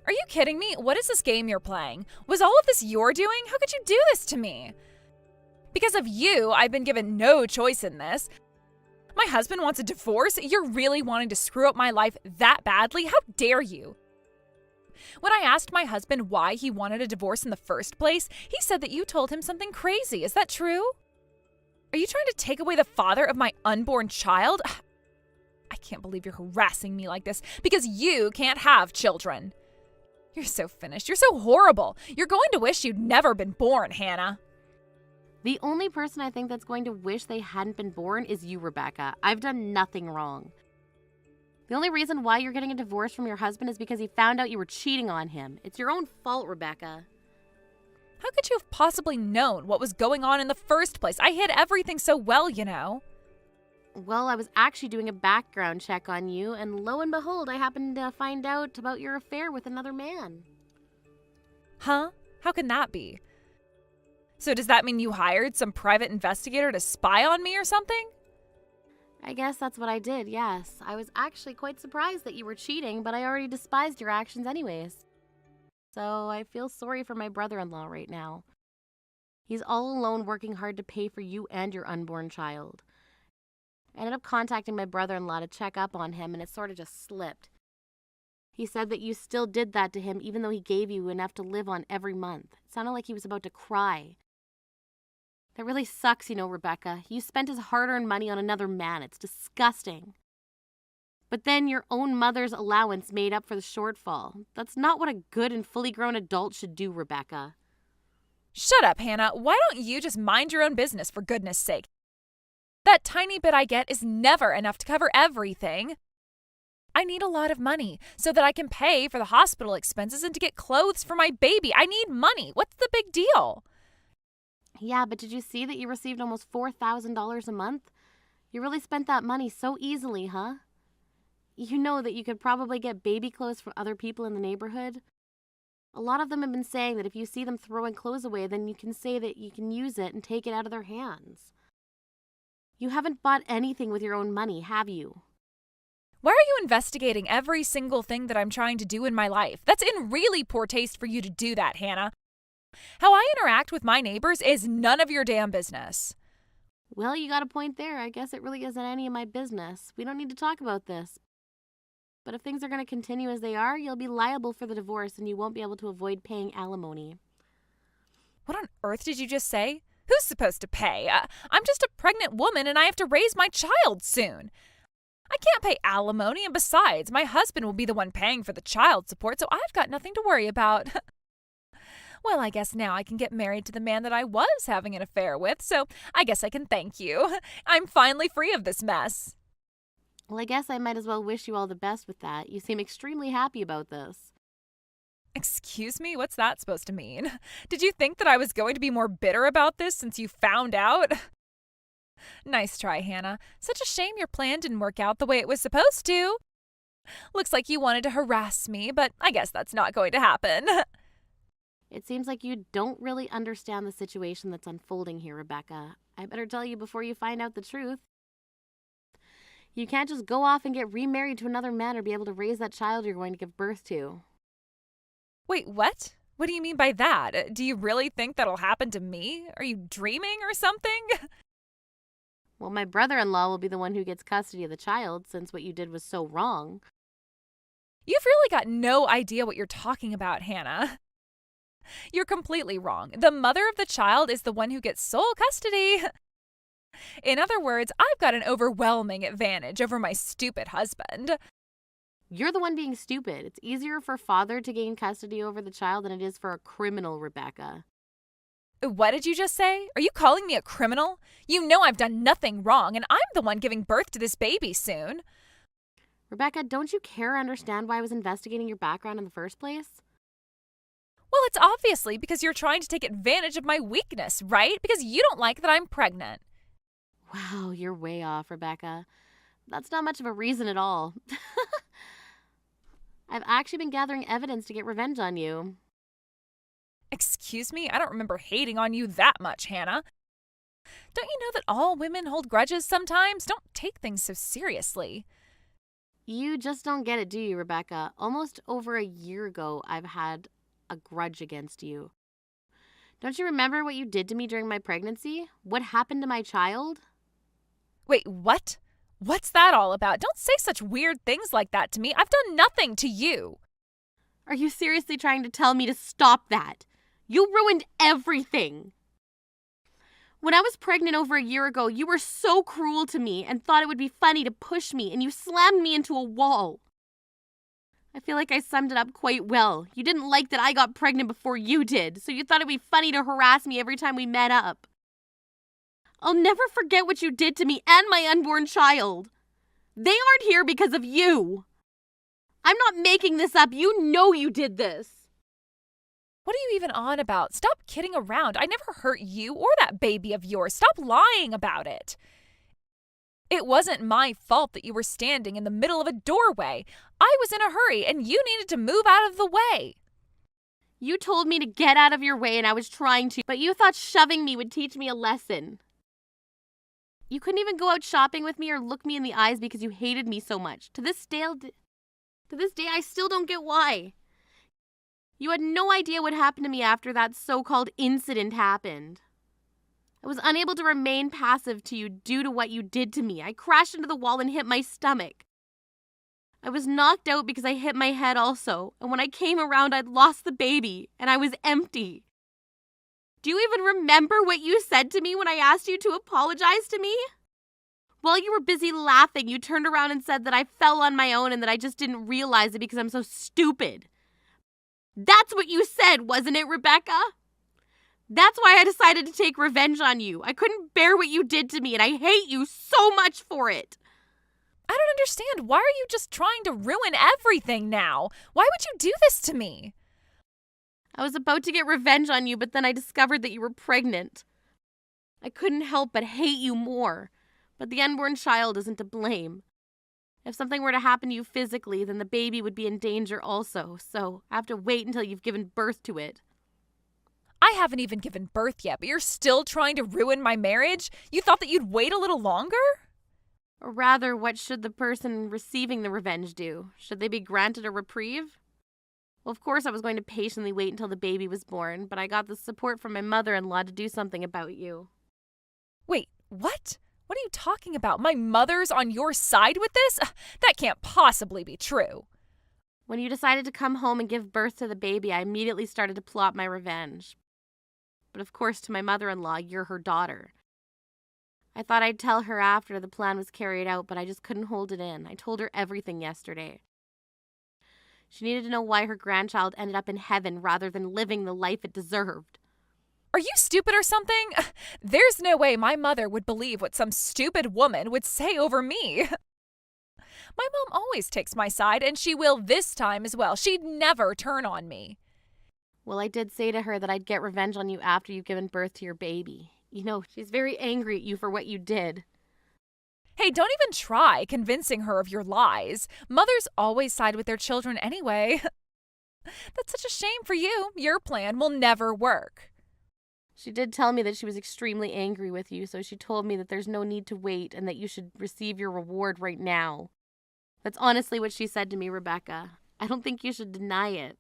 Are you kidding me? What is this game you're playing? Was all of this your doing? How could you do this to me? Because of you, I've been given no choice in this. My husband wants a divorce? You're really wanting to screw up my life that badly? How dare you? When I asked my husband why he wanted a divorce in the first place, he said that you told him something crazy. Is that true? Are you trying to take away the father of my unborn child? I can't believe you're harassing me like this because you can't have children. You're so finished. You're so horrible. You're going to wish you'd never been born, Hannah. The only person I think that's going to wish they hadn't been born is you, Rebecca. I've done nothing wrong. The only reason why you're getting a divorce from your husband is because he found out you were cheating on him. It's your own fault, Rebecca. How could you have possibly known what was going on in the first place? I hid everything so well, you know. Well, I was actually doing a background check on you, and lo and behold, I happened to find out about your affair with another man. Huh? How can that be? So does that mean you hired some private investigator to spy on me or something? I guess that's what I did, yes. I was actually quite surprised that you were cheating, but I already despised your actions anyways. So I feel sorry for my brother-in-law right now. He's all alone working hard to pay for you and your unborn child. I ended up contacting my brother-in-law to check up on him, and it sort of just slipped. He said that you still did that to him even though he gave you enough to live on every month. It sounded like he was about to cry. That really sucks, Rebecca. You spent his hard-earned money on another man. It's disgusting. But then your own mother's allowance made up for the shortfall. That's not what a good and fully grown adult should do, Rebecca. Shut up, Hannah. Why don't you just mind your own business, for goodness sake? That tiny bit I get is never enough to cover everything. I need a lot of money so that I can pay for the hospital expenses and to get clothes for my baby. I need money. What's the big deal? Yeah, but did you see that you received almost $4,000 a month? You really spent that money so easily, huh? You know that you could probably get baby clothes from other people in the neighborhood. A lot of them have been saying that if you see them throwing clothes away, then you can say that you can use it and take it out of their hands. You haven't bought anything with your own money, have you? Why are you investigating every single thing that I'm trying to do in my life? That's in really poor taste for you to do that, Hannah. How I interact with my neighbors is none of your damn business. Well, you got a point there. I guess it really isn't any of my business. We don't need to talk about this. But if things are going to continue as they are, you'll be liable for the divorce and you won't be able to avoid paying alimony. What on earth did you just say? Who's supposed to pay? I'm just a pregnant woman and I have to raise my child soon. I can't pay alimony, and besides, my husband will be the one paying for the child support, so I've got nothing to worry about. Well, I guess now I can get married to the man that I was having an affair with, so I guess I can thank you. I'm finally free of this mess. Well, I guess I might as well wish you all the best with that. You seem extremely happy about this. Excuse me? What's that supposed to mean? Did you think that I was going to be more bitter about this since you found out? Nice try, Hannah. Such a shame your plan didn't work out the way it was supposed to. Looks like you wanted to harass me, but I guess that's not going to happen. It seems like you don't really understand the situation that's unfolding here, Rebecca. I better tell you before you find out the truth. You can't just go off and get remarried to another man or be able to raise that child you're going to give birth to. Wait, what? What do you mean by that? Do you really think that'll happen to me? Are you dreaming or something? Well, my brother-in-law will be the one who gets custody of the child since what you did was so wrong. You've really got no idea what you're talking about, Hannah. You're completely wrong. The mother of the child is the one who gets sole custody. In other words, I've got an overwhelming advantage over my stupid husband. You're the one being stupid. It's easier for father to gain custody over the child than it is for a criminal, Rebecca. What did you just say? Are you calling me a criminal? You know I've done nothing wrong, and I'm the one giving birth to this baby soon. Rebecca, don't you care or understand why I was investigating your background in the first place? Well, it's obviously because you're trying to take advantage of my weakness, right? Because you don't like that I'm pregnant. Wow, you're way off, Rebecca. That's not much of a reason at all. I've actually been gathering evidence to get revenge on you. Excuse me? I don't remember hating on you that much, Hannah. Don't you know that all women hold grudges sometimes? Don't take things so seriously. You just don't get it, do you, Rebecca? Almost over a year ago, I've had a grudge against you. Don't you remember what you did to me during my pregnancy? What happened to my child? Wait, what? What's that all about? Don't say such weird things like that to me. I've done nothing to you. Are you seriously trying to tell me to stop that? You ruined everything. When I was pregnant over a year ago, you were so cruel to me and thought it would be funny to push me, and you slammed me into a wall. I feel like I summed it up quite well. You didn't like that I got pregnant before you did, so you thought it would be funny to harass me every time we met up. I'll never forget what you did to me and my unborn child. They aren't here because of you. I'm not making this up. You know you did this. What are you even on about? Stop kidding around. I never hurt you or that baby of yours. Stop lying about it. It wasn't my fault that you were standing in the middle of a doorway. I was in a hurry and you needed to move out of the way. You told me to get out of your way and I was trying to, but you thought shoving me would teach me a lesson. You couldn't even go out shopping with me or look me in the eyes because you hated me so much. To this day, I still don't get why. You had no idea what happened to me after that so-called incident happened. I was unable to remain passive to you due to what you did to me. I crashed into the wall and hit my stomach. I was knocked out because I hit my head also, and when I came around, I'd lost the baby, and I was empty. Do you even remember what you said to me when I asked you to apologize to me? While you were busy laughing, you turned around and said that I fell on my own and that I just didn't realize it because I'm so stupid. That's what you said, wasn't it, Rebecca? That's why I decided to take revenge on you. I couldn't bear what you did to me, and I hate you so much for it. I don't understand. Why are you just trying to ruin everything now? Why would you do this to me? I was about to get revenge on you, but then I discovered that you were pregnant. I couldn't help but hate you more. But the unborn child isn't to blame. If something were to happen to you physically, then the baby would be in danger also. So I have to wait until you've given birth to it. I haven't even given birth yet, but you're still trying to ruin my marriage? You thought that you'd wait a little longer? Or rather, what should the person receiving the revenge do? Should they be granted a reprieve? Well, of course I was going to patiently wait until the baby was born, but I got the support from my mother-in-law to do something about you. Wait, what? What are you talking about? My mother's on your side with this? That can't possibly be true. When you decided to come home and give birth to the baby, I immediately started to plot my revenge. But of course, to my mother-in-law, you're her daughter. I thought I'd tell her after the plan was carried out, but I just couldn't hold it in. I told her everything yesterday. She needed to know why her grandchild ended up in heaven rather than living the life it deserved. Are you stupid or something? There's no way my mother would believe what some stupid woman would say over me. My mom always takes my side, and she will this time as well. She'd never turn on me. Well, I did say to her that I'd get revenge on you after you've given birth to your baby. You know, she's very angry at you for what you did. Hey, don't even try convincing her of your lies. Mothers always side with their children anyway. That's such a shame for you. Your plan will never work. She did tell me that she was extremely angry with you, so she told me that there's no need to wait and that you should receive your reward right now. That's honestly what she said to me, Rebecca. I don't think you should deny it.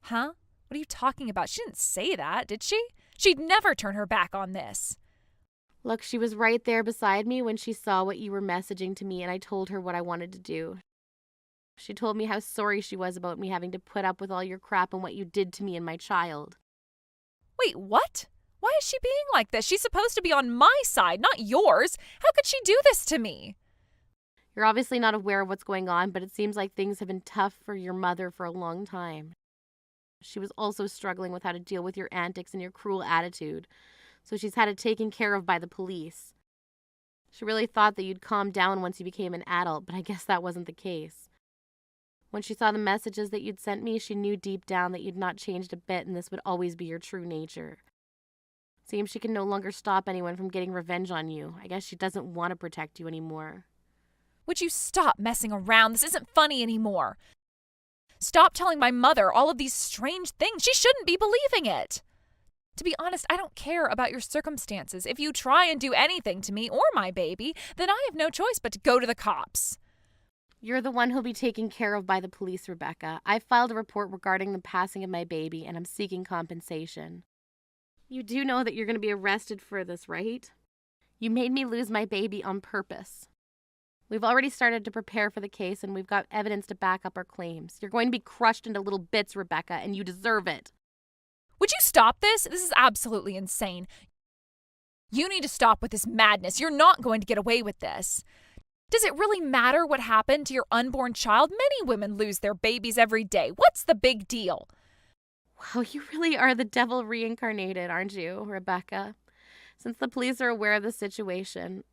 Huh? What are you talking about? She didn't say that, did she? She'd never turn her back on this. Look, she was right there beside me when she saw what you were messaging to me, and I told her what I wanted to do. She told me how sorry she was about me having to put up with all your crap and what you did to me and my child. Wait, what? Why is she being like this? She's supposed to be on my side, not yours. How could she do this to me? You're obviously not aware of what's going on, but it seems like things have been tough for your mother for a long time. She was also struggling with how to deal with your antics and your cruel attitude, so she's had it taken care of by the police. She really thought that you'd calm down once you became an adult, but I guess that wasn't the case. When she saw the messages that you'd sent me, she knew deep down that you'd not changed a bit and this would always be your true nature. Seems she can no longer stop anyone from getting revenge on you. I guess she doesn't want to protect you anymore. Would you stop messing around? This isn't funny anymore. Stop telling my mother all of these strange things. She shouldn't be believing it. To be honest, I don't care about your circumstances. If you try and do anything to me or my baby, then I have no choice but to go to the cops. You're the one who'll be taken care of by the police, Rebecca. I filed a report regarding the passing of my baby, and I'm seeking compensation. You do know that you're going to be arrested for this, right? You made me lose my baby on purpose. We've already started to prepare for the case, and we've got evidence to back up our claims. You're going to be crushed into little bits, Rebecca, and you deserve it. Would you stop this? This is absolutely insane. You need to stop with this madness. You're not going to get away with this. Does it really matter what happened to your unborn child? Many women lose their babies every day. What's the big deal? Wow, you really are the devil reincarnated, aren't you, Rebecca? Since the police are aware of the situation,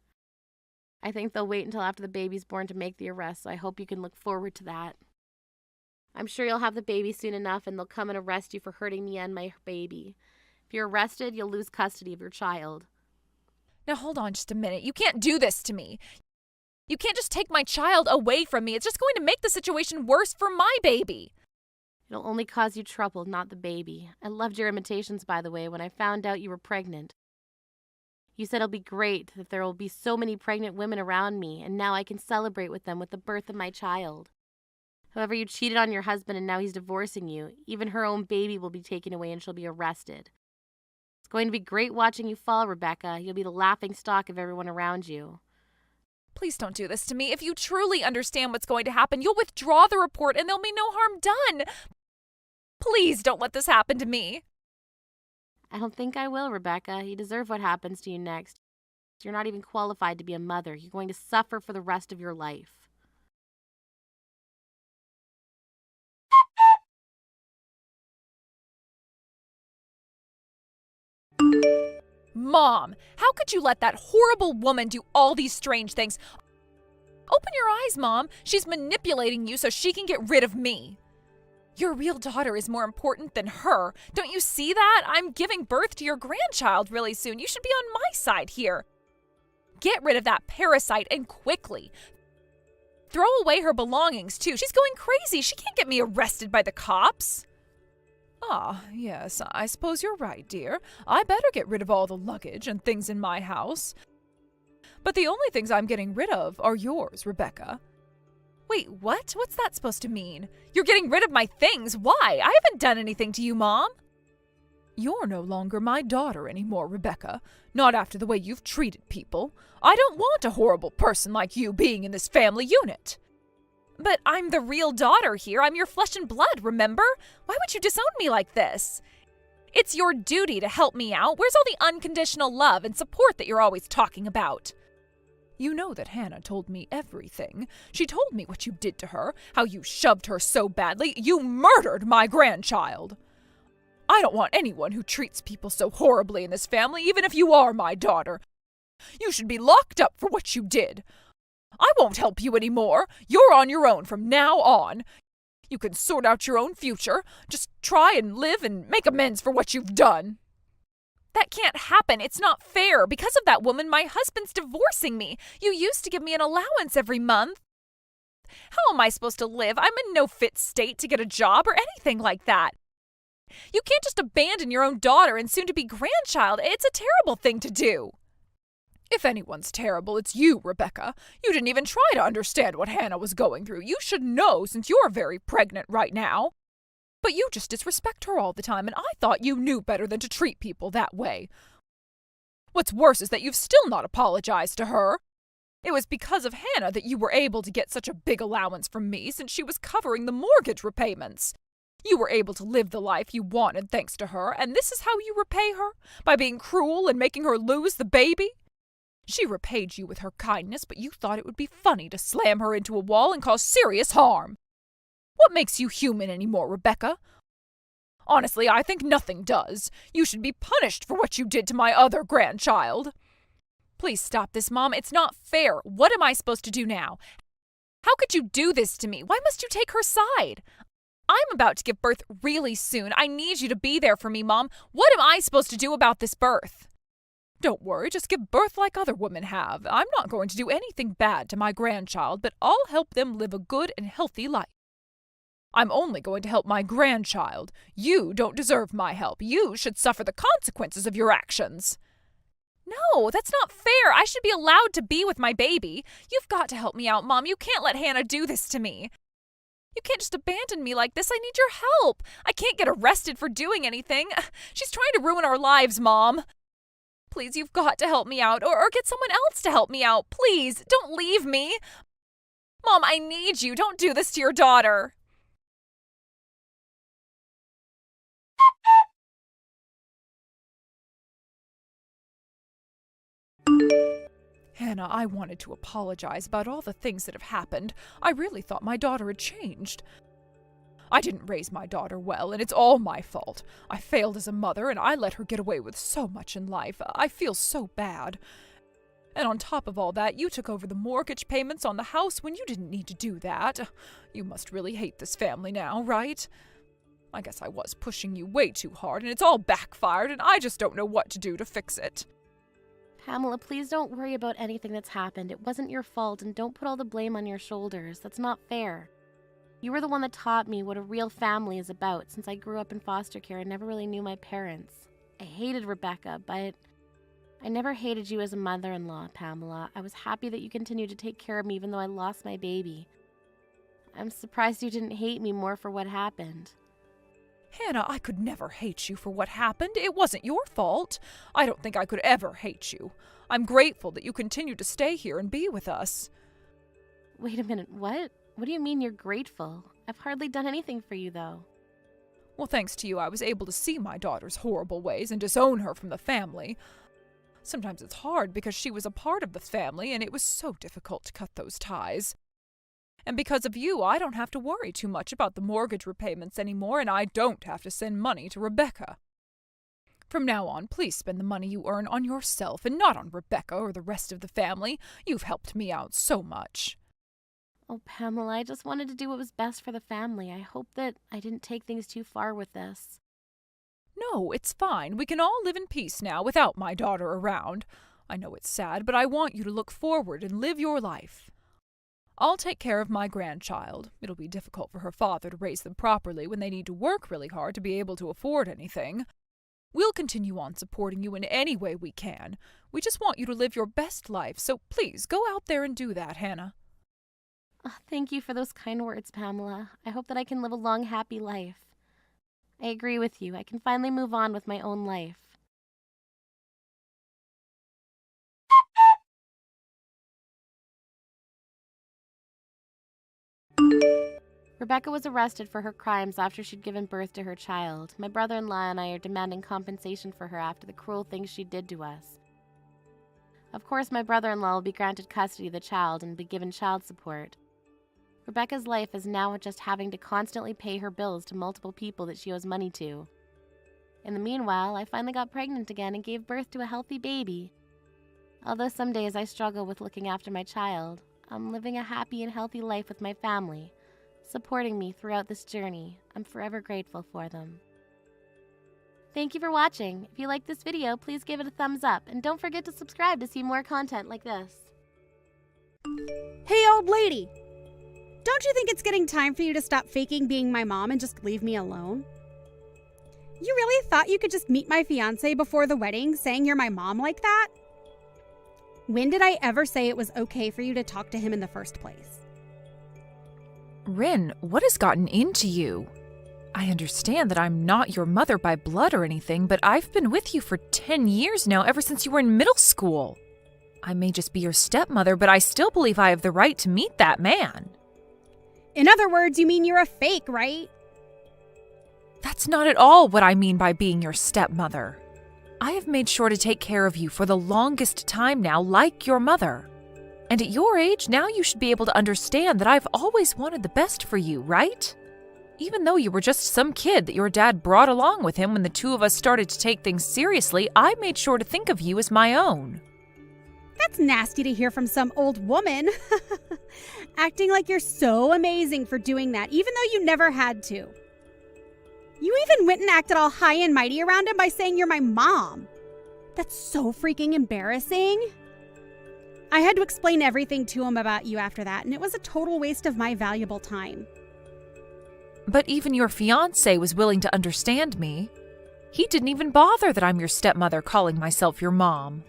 I think they'll wait until after the baby's born to make the arrest, so I hope you can look forward to that. I'm sure you'll have the baby soon enough, and they'll come and arrest you for hurting me and my baby. If you're arrested, you'll lose custody of your child. Now hold on just a minute. You can't do this to me. You can't just take my child away from me. It's just going to make the situation worse for my baby. It'll only cause you trouble, not the baby. I loved your imitations, by the way, when I found out you were pregnant. You said it'll be great, that there will be so many pregnant women around me, and now I can celebrate with them with the birth of my child. However, you cheated on your husband and now he's divorcing you. Even her own baby will be taken away and she'll be arrested. It's going to be great watching you fall, Rebecca. You'll be the laughing stock of everyone around you. Please don't do this to me. If you truly understand what's going to happen, you'll withdraw the report and there'll be no harm done. Please don't let this happen to me. I don't think I will, Rebecca. You deserve what happens to you next. You're not even qualified to be a mother. You're going to suffer for the rest of your life. Mom, how could you let that horrible woman do all these strange things? Open your eyes, Mom. She's manipulating you so she can get rid of me. Your real daughter is more important than her. Don't you see that? I'm giving birth to your grandchild really soon. You should be on my side here. Get rid of that parasite and quickly. Throw away her belongings, too. She's going crazy. She can't get me arrested by the cops. Ah, yes, I suppose you're right, dear. I better get rid of all the luggage and things in my house. But the only things I'm getting rid of are yours, Rebecca. Wait, what? What's that supposed to mean? You're getting rid of my things? Why? I haven't done anything to you, Mom. You're no longer my daughter anymore, Rebecca. Not after the way you've treated people. I don't want a horrible person like you being in this family unit. But I'm the real daughter here. I'm your flesh and blood, remember? Why would you disown me like this? It's your duty to help me out. Where's all the unconditional love and support that you're always talking about? You know that Hannah told me everything. She told me what you did to her, how you shoved her so badly. You murdered my grandchild. I don't want anyone who treats people so horribly in this family, even if you are my daughter. You should be locked up for what you did. I won't help you anymore. You're on your own from now on. You can sort out your own future. Just try and live and make amends for what you've done. That can't happen. It's not fair. Because of that woman, my husband's divorcing me. You used to give me an allowance every month. How am I supposed to live? I'm in no fit state to get a job or anything like that. You can't just abandon your own daughter and soon-to-be grandchild. It's a terrible thing to do. If anyone's terrible, it's you, Rebecca. You didn't even try to understand what Hannah was going through. You should know since you're very pregnant right now. But you just disrespect her all the time, and I thought you knew better than to treat people that way. What's worse is that you've still not apologized to her. It was because of Hannah that you were able to get such a big allowance from me since she was covering the mortgage repayments. You were able to live the life you wanted thanks to her, and this is how you repay her? By being cruel and making her lose the baby? She repaid you with her kindness, but you thought it would be funny to slam her into a wall and cause serious harm. What makes you human anymore, Rebecca? Honestly, I think nothing does. You should be punished for what you did to my other grandchild. Please stop this, Mom. It's not fair. What am I supposed to do now? How could you do this to me? Why must you take her side? I'm about to give birth really soon. I need you to be there for me, Mom. What am I supposed to do about this birth? Don't worry, just give birth like other women have. I'm not going to do anything bad to my grandchild, but I'll help them live a good and healthy life. I'm only going to help my grandchild. You don't deserve my help. You should suffer the consequences of your actions. No, that's not fair. I should be allowed to be with my baby. You've got to help me out, Mom. You can't let Hannah do this to me. You can't just abandon me like this. I need your help. I can't get arrested for doing anything. She's trying to ruin our lives, Mom. Please, you've got to help me out, or get someone else to help me out. Please, don't leave me. Mom, I need you. Don't do this to your daughter. Hannah, I wanted to apologize about all the things that have happened. I really thought my daughter had changed. I didn't raise my daughter well, and it's all my fault. I failed as a mother, and I let her get away with so much in life. I feel so bad. And on top of all that, you took over the mortgage payments on the house when you didn't need to do that. You must really hate this family now, right? I guess I was pushing you way too hard, and it's all backfired, and I just don't know what to do to fix it. Pamela, please don't worry about anything that's happened. It wasn't your fault, and don't put all the blame on your shoulders. That's not fair. You were the one that taught me what a real family is about. Since I grew up in foster care, I never really knew my parents. I hated Rebecca, but I never hated you as a mother-in-law, Pamela. I was happy that you continued to take care of me even though I lost my baby. I'm surprised you didn't hate me more for what happened. Hannah, I could never hate you for what happened. It wasn't your fault. I don't think I could ever hate you. I'm grateful that you continued to stay here and be with us. Wait a minute, what? What do you mean you're grateful? I've hardly done anything for you, though. Well, thanks to you, I was able to see my daughter's horrible ways and disown her from the family. Sometimes it's hard because she was a part of the family and it was so difficult to cut those ties. And because of you, I don't have to worry too much about the mortgage repayments anymore, and I don't have to send money to Rebecca. From now on, please spend the money you earn on yourself and not on Rebecca or the rest of the family. You've helped me out so much. Oh, Pamela, I just wanted to do what was best for the family. I hope that I didn't take things too far with this. No, it's fine. We can all live in peace now without my daughter around. I know it's sad, but I want you to look forward and live your life. I'll take care of my grandchild. It'll be difficult for her father to raise them properly when they need to work really hard to be able to afford anything. We'll continue on supporting you in any way we can. We just want you to live your best life, so please go out there and do that, Hannah. Oh, thank you for those kind words, Pamela. I hope that I can live a long, happy life. I agree with you. I can finally move on with my own life. Rebecca was arrested for her crimes after she'd given birth to her child. My brother-in-law and I are demanding compensation for her after the cruel things she did to us. Of course, my brother-in-law will be granted custody of the child and be given child support. Rebecca's life is now just having to constantly pay her bills to multiple people that she owes money to. In the meanwhile, I finally got pregnant again and gave birth to a healthy baby. Although some days I struggle with looking after my child, I'm living a happy and healthy life with my family, supporting me throughout this journey. I'm forever grateful for them. Thank you for watching. If you liked this video, please give it a thumbs up, and don't forget to subscribe to see more content like this. Hey, old lady! Don't you think it's getting time for you to stop faking being my mom and just leave me alone? You really thought you could just meet my fiancé before the wedding saying you're my mom like that? When did I ever say it was okay for you to talk to him in the first place? Rin, what has gotten into you? I understand that I'm not your mother by blood or anything, but I've been with you for 10 years now, ever since you were in middle school. I may just be your stepmother, but I still believe I have the right to meet that man. In other words, you mean you're a fake, right? That's not at all what I mean by being your stepmother. I have made sure to take care of you for the longest time now, like your mother. And at your age, now you should be able to understand that I've always wanted the best for you, right? Even though you were just some kid that your dad brought along with him when the two of us started to take things seriously, I made sure to think of you as my own. That's nasty to hear from some old woman. Acting like you're so amazing for doing that, even though you never had to. You even went and acted all high and mighty around him by saying you're my mom. That's so freaking embarrassing. I had to explain everything to him about you after that, and it was a total waste of my valuable time. But even your fiancé was willing to understand me. He didn't even bother that I'm your stepmother calling myself your mom.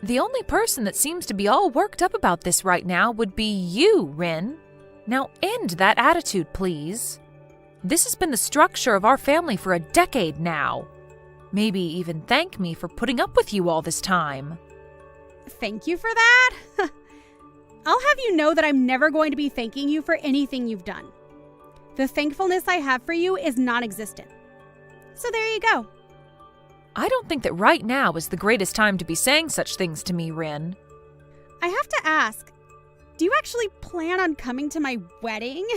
The only person that seems to be all worked up about this right now would be you, Rin. Now end that attitude, please. This has been the structure of our family for a decade now. Maybe even thank me for putting up with you all this time. Thank you for that? I'll have you know that I'm never going to be thanking you for anything you've done. The thankfulness I have for you is non-existent. So there you go. I don't think that right now is the greatest time to be saying such things to me, Rin. I have to ask, do you actually plan on coming to my wedding?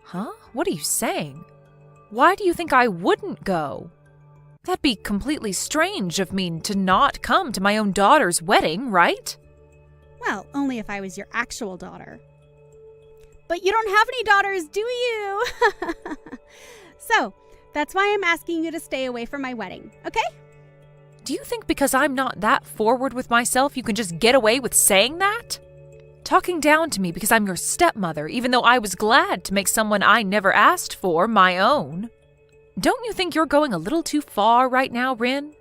Huh? What are you saying? Why do you think I wouldn't go? That'd be completely strange of me to not come to my own daughter's wedding, right? Well, only if I was your actual daughter. But you don't have any daughters, do you? So, that's why I'm asking you to stay away from my wedding, okay? Do you think because I'm not that forward with myself you can just get away with saying that? Talking down to me because I'm your stepmother, even though I was glad to make someone I never asked for my own. Don't you think you're going a little too far right now, Rin?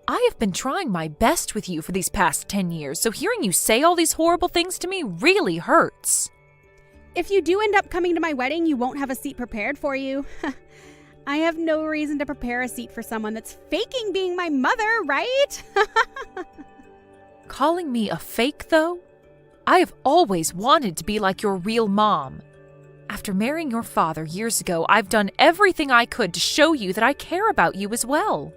I have been trying my best with you for these past 10 years, so hearing you say all these horrible things to me really hurts. if you do end up coming to my wedding, you won't have a seat prepared for you. I have no reason to prepare a seat for someone that's faking being my mother, right? Calling me a fake, though? I have always wanted to be like your real mom. After marrying your father years ago, I've done everything I could to show you that I care about you as well.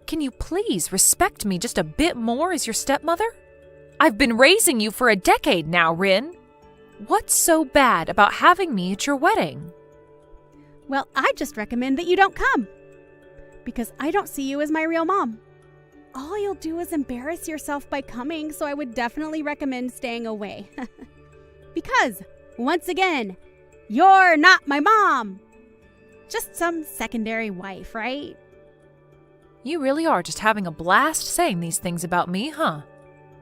Can you please respect me just a bit more as your stepmother? I've been raising you for a decade now, Rin. What's so bad about having me at your wedding? Well, I just recommend that you don't come. Because I don't see you as my real mom. All you'll do is embarrass yourself by coming, so I would definitely recommend staying away. Because, once again, you're not my mom. Just some secondary wife, right? You really are just having a blast saying these things about me, huh?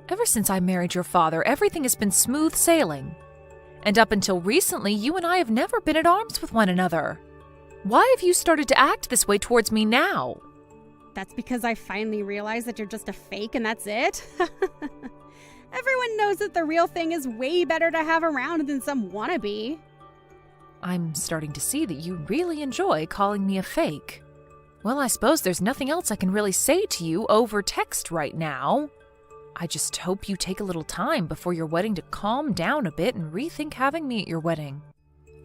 Ever since I married your father, everything has been smooth sailing. And up until recently, you and I have never been at arms with one another. Why have you started to act this way towards me now? That's because I finally realized that you're just a fake and that's it. Everyone knows that the real thing is way better to have around than some wannabe. I'm starting to see that you really enjoy calling me a fake. Well, I suppose there's nothing else I can really say to you over text right now. I just hope you take a little time before your wedding to calm down a bit and rethink having me at your wedding.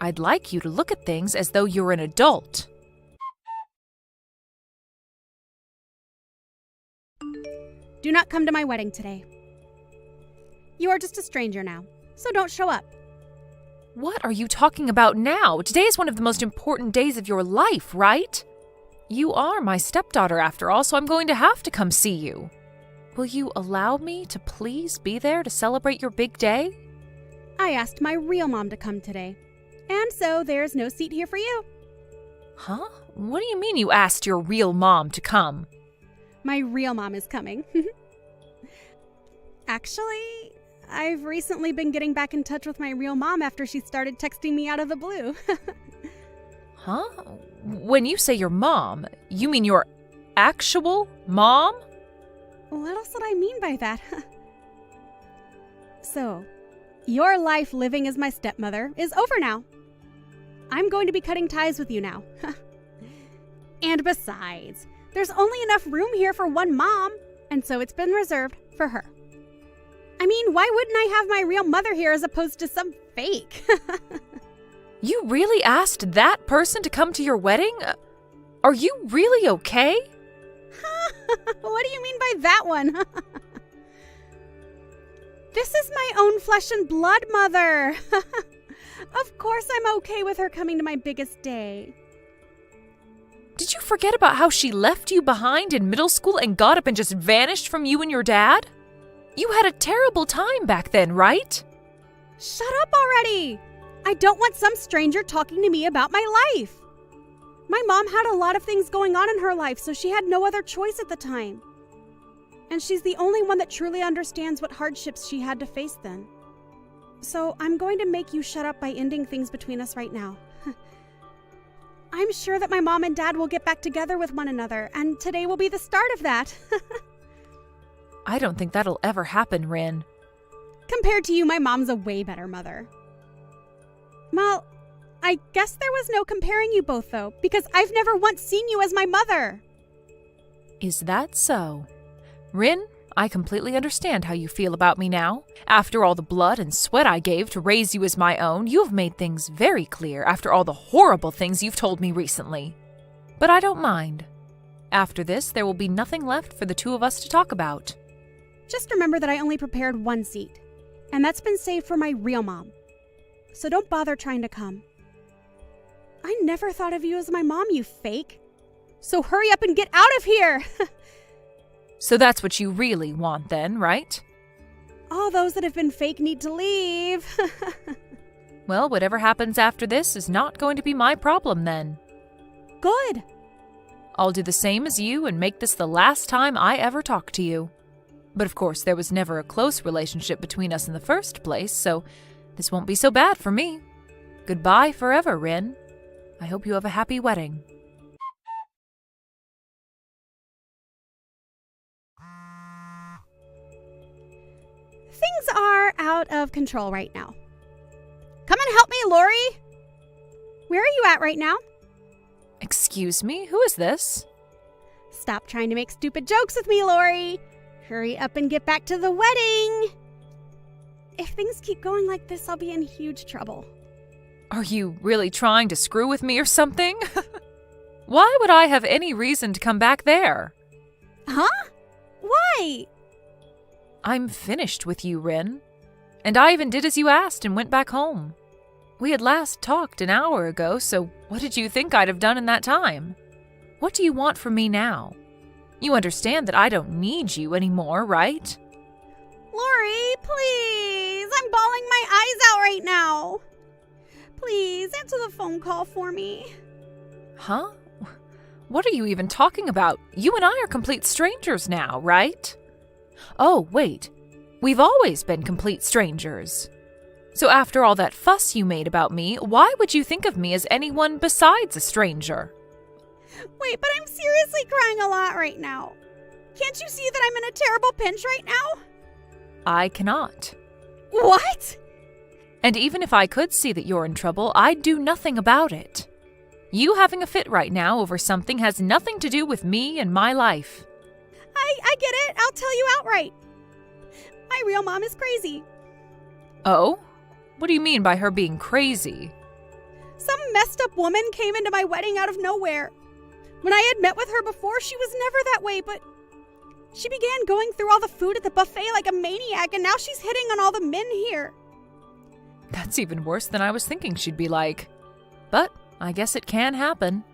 I'd like you to look at things as though you're an adult. Do not come to my wedding today. You are just a stranger now, so don't show up. What are you talking about now? Today is one of the most important days of your life, right? You are my stepdaughter after all, so I'm going to have to come see you. Will you allow me to please be there to celebrate your big day? I asked my real mom to come today, and so there's no seat here for you. Huh? What do you mean you asked your real mom to come? My real mom is coming. Actually, I've recently been getting back in touch with my real mom after she started texting me out of the blue. Huh? When you say your mom, you mean your actual mom? What else would I mean by that? So, your life living as my stepmother is over now. I'm going to be cutting ties with you now. And besides, there's only enough room here for one mom, and so it's been reserved for her. I mean, why wouldn't I have my real mother here as opposed to some fake? You really asked that person to come to your wedding? Are you really okay? What do you mean by that one? This is my own flesh and blood mother. Of course I'm okay with her coming to my biggest day. Did you forget about how she left you behind in middle school and got up and just vanished from you and your dad? You had a terrible time back then, right? Shut up already! I don't want some stranger talking to me about my life. My mom had a lot of things going on in her life, so she had no other choice at the time. And she's the only one that truly understands what hardships she had to face then. So I'm going to make you shut up by ending things between us right now. I'm sure that my mom and dad will get back together with one another, and today will be the start of that. I don't think that'll ever happen, Rin. Compared to you, my mom's a way better mother. Well, I guess there was no comparing you both, though, because I've never once seen you as my mother. Is that so? Rin, I completely understand how you feel about me now. After all the blood and sweat I gave to raise you as my own, you have made things very clear after all the horrible things you've told me recently. But I don't mind. After this, there will be nothing left for the two of us to talk about. Just remember that I only prepared one seat, and that's been saved for my real mom. So don't bother trying to come. I never thought of you as my mom, you fake. So hurry up and get out of here! So that's what you really want then, right? All those that have been fake need to leave. Well, whatever happens after this is not going to be my problem then. Good. I'll do the same as you and make this the last time I ever talk to you. But of course, there was never a close relationship between us in the first place, so this won't be so bad for me. Goodbye forever, Rin. I hope you have a happy wedding. Things are out of control right now. Come and help me, Lori! Where are you at right now? Excuse me, who is this? Stop trying to make stupid jokes with me, Lori! Hurry up and get back to the wedding! If things keep going like this, I'll be in huge trouble. Are you really trying to screw with me or something? Why would I have any reason to come back there? Huh? Why? I'm finished with you, Rin. And I even did as you asked and went back home. We had last talked an hour ago, so what did you think I'd have done in that time? What do you want from me now? You understand that I don't need you anymore, right? Lori, please! I'm bawling my eyes out right now! Please, answer the phone call for me. Huh? What are you even talking about? You and I are complete strangers now, right? Oh, wait. We've always been complete strangers. So after all that fuss you made about me, why would you think of me as anyone besides a stranger? Wait, but I'm seriously crying a lot right now. Can't you see that I'm in a terrible pinch right now? I cannot. What? And even if I could see that you're in trouble, I'd do nothing about it. You having a fit right now over something has nothing to do with me and my life. I get it. I'll tell you outright. My real mom is crazy. Oh? What do you mean by her being crazy? Some messed up woman came into my wedding out of nowhere. When I had met with her before, she was never that way, but she began going through all the food at the buffet like a maniac, and now she's hitting on all the men here. That's even worse than I was thinking she'd be like. But I guess it can happen.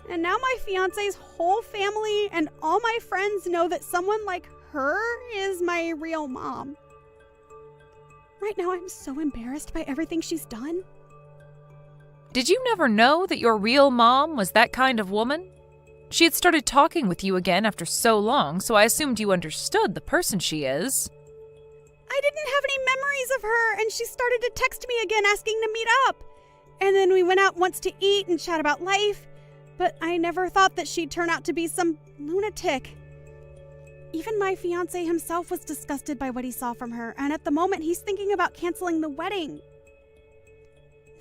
And now my fiancé's whole family and all my friends know that someone like her is my real mom. Right now, I'm so embarrassed by everything she's done. Did you never know that your real mom was that kind of woman? She had started talking with you again after so long, so I assumed you understood the person she is. I didn't have any memories of her, and she started to text me again asking to meet up. And then we went out once to eat and chat about life, but I never thought that she'd turn out to be some lunatic. Even my fiancé himself was disgusted by what he saw from her, and at the moment he's thinking about canceling the wedding.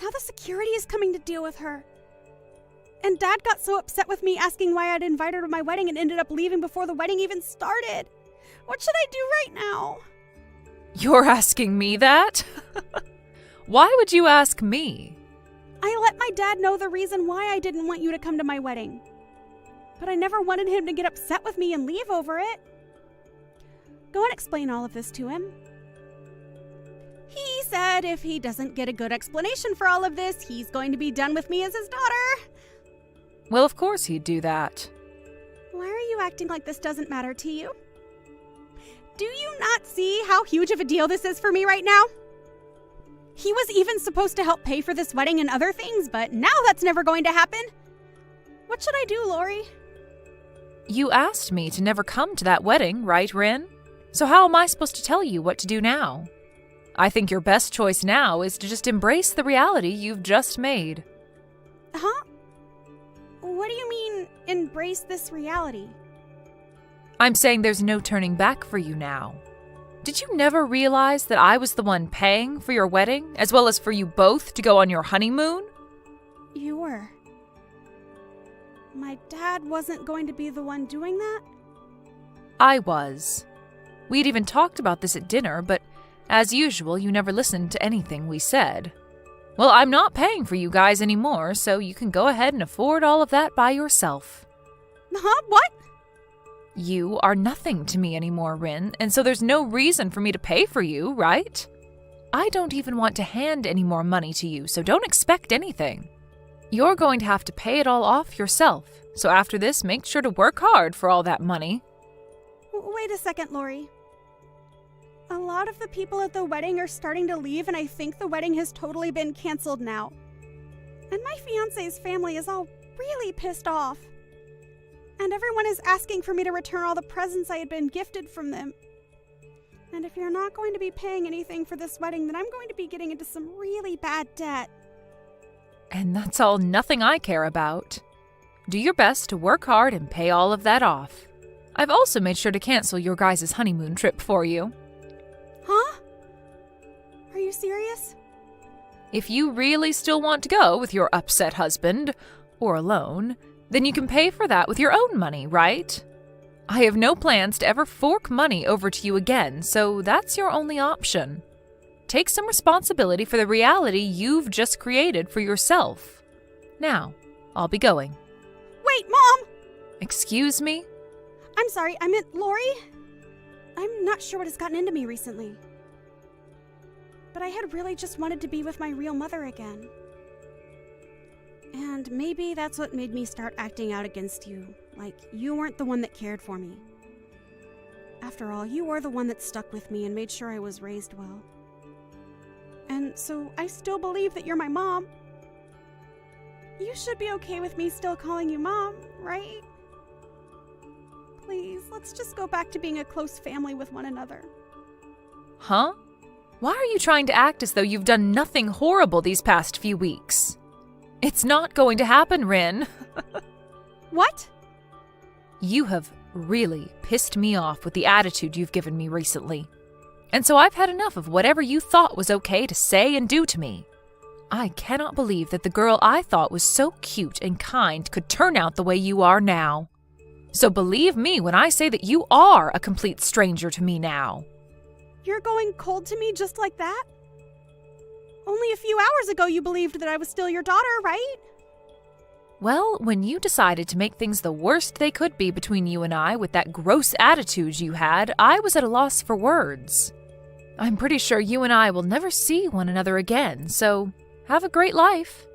Now the security is coming to deal with her. And Dad got so upset with me asking why I'd invited her to my wedding and ended up leaving before the wedding even started. What should I do right now? You're asking me that? Why would you ask me? I let my dad know the reason why I didn't want you to come to my wedding. But I never wanted him to get upset with me and leave over it. Go and explain all of this to him. He said if he doesn't get a good explanation for all of this, he's going to be done with me as his daughter. Well, of course he'd do that. Why are you acting like this doesn't matter to you? Do you not see how huge of a deal this is for me right now? He was even supposed to help pay for this wedding and other things, but now that's never going to happen. What should I do, Lori? You asked me to never come to that wedding, right, Rin? So how am I supposed to tell you what to do now? I think your best choice now is to just embrace the reality you've just made. Huh? What do you mean, embrace this reality? I'm saying there's no turning back for you now. Did you never realize that I was the one paying for your wedding, as well as for you both to go on your honeymoon? You were. My dad wasn't going to be the one doing that? I was. We'd even talked about this at dinner, but as usual, you never listened to anything we said. Well, I'm not paying for you guys anymore, so you can go ahead and afford all of that by yourself. Huh? What? You are nothing to me anymore, Rin, and so there's no reason for me to pay for you, right? I don't even want to hand any more money to you, so don't expect anything. You're going to have to pay it all off yourself, so after this, make sure to work hard for all that money. Wait a second, Lori. A lot of the people at the wedding are starting to leave, and I think the wedding has totally been canceled now. And my fiancé's family is all really pissed off. And everyone is asking for me to return all the presents I had been gifted from them. And if you're not going to be paying anything for this wedding, then I'm going to be getting into some really bad debt. And that's all nothing I care about. Do your best to work hard and pay all of that off. I've also made sure to cancel your guys' honeymoon trip for you. Huh? Are you serious? If you really still want to go with your upset husband, or alone, then you can pay for that with your own money, right? I have no plans to ever fork money over to you again, so that's your only option. Take some responsibility for the reality you've just created for yourself. Now, I'll be going. Wait, Mom! Excuse me? I'm sorry, I meant Lori. I'm not sure what has gotten into me recently. But I had really just wanted to be with my real mother again. And maybe that's what made me start acting out against you, like you weren't the one that cared for me. After all, you were the one that stuck with me and made sure I was raised well. And so I still believe that you're my mom. You should be okay with me still calling you Mom, right? Please, let's just go back to being a close family with one another. Huh? Why are you trying to act as though you've done nothing horrible these past few weeks? It's not going to happen, Rin. What? You have really pissed me off with the attitude you've given me recently. And so I've had enough of whatever you thought was okay to say and do to me. I cannot believe that the girl I thought was so cute and kind could turn out the way you are now. So believe me when I say that you are a complete stranger to me now. You're going cold to me just like that? Only a few hours ago you believed that I was still your daughter, right? Well, when you decided to make things the worst they could be between you and I with that gross attitude you had, I was at a loss for words. I'm pretty sure you and I will never see one another again, so have a great life.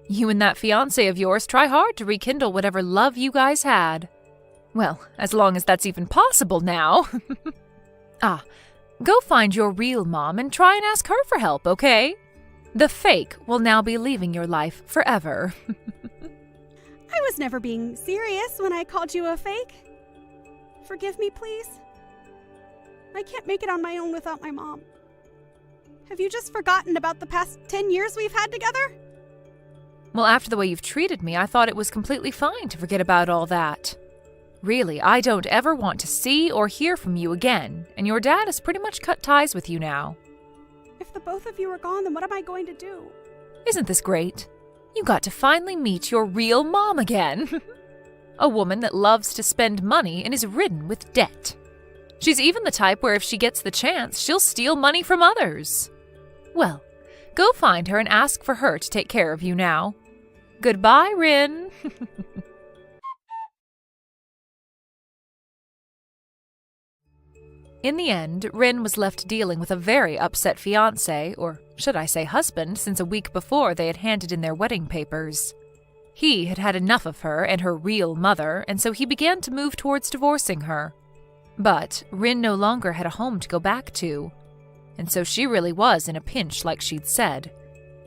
You and that fiancé of yours try hard to rekindle whatever love you guys had. Well, as long as that's even possible now. Go find your real mom and try and ask her for help, okay? The fake will now be leaving your life forever. I was never being serious when I called you a fake. Forgive me, please. I can't make it on my own without my mom. Have you just forgotten about the past 10 years we've had together? Well, after the way you've treated me, I thought it was completely fine to forget about all that. Really, I don't ever want to see or hear from you again, and your dad has pretty much cut ties with you now. If the both of you are gone, then what am I going to do? Isn't this great? You got to finally meet your real mom again. A woman that loves to spend money and is ridden with debt. She's even the type where if she gets the chance, she'll steal money from others. Well, go find her and ask for her to take care of you now. Goodbye, Rin. In the end, Rin was left dealing with a very upset fiancé, or should I say husband, since a week before they had handed in their wedding papers. He had had enough of her and her real mother, and so he began to move towards divorcing her. But Rin no longer had a home to go back to, and so she really was in a pinch like she'd said.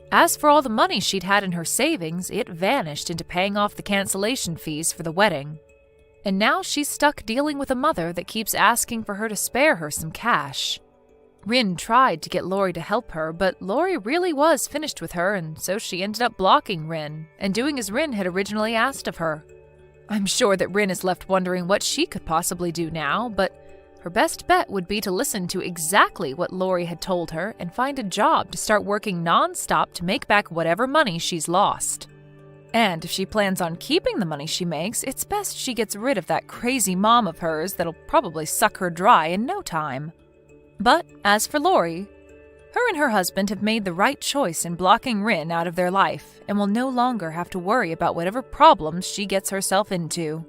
As for all the money she'd had in her savings, it vanished into paying off the cancellation fees for the wedding. And now she's stuck dealing with a mother that keeps asking for her to spare her some cash. Rin tried to get Lori to help her, but Lori really was finished with her, and so she ended up blocking Rin, and doing as Rin had originally asked of her. I'm sure that Rin is left wondering what she could possibly do now, but her best bet would be to listen to exactly what Lori had told her and find a job to start working non-stop to make back whatever money she's lost. And if she plans on keeping the money she makes, it's best she gets rid of that crazy mom of hers that'll probably suck her dry in no time. But as for Lori, her and her husband have made the right choice in blocking Rin out of their life and will no longer have to worry about whatever problems she gets herself into.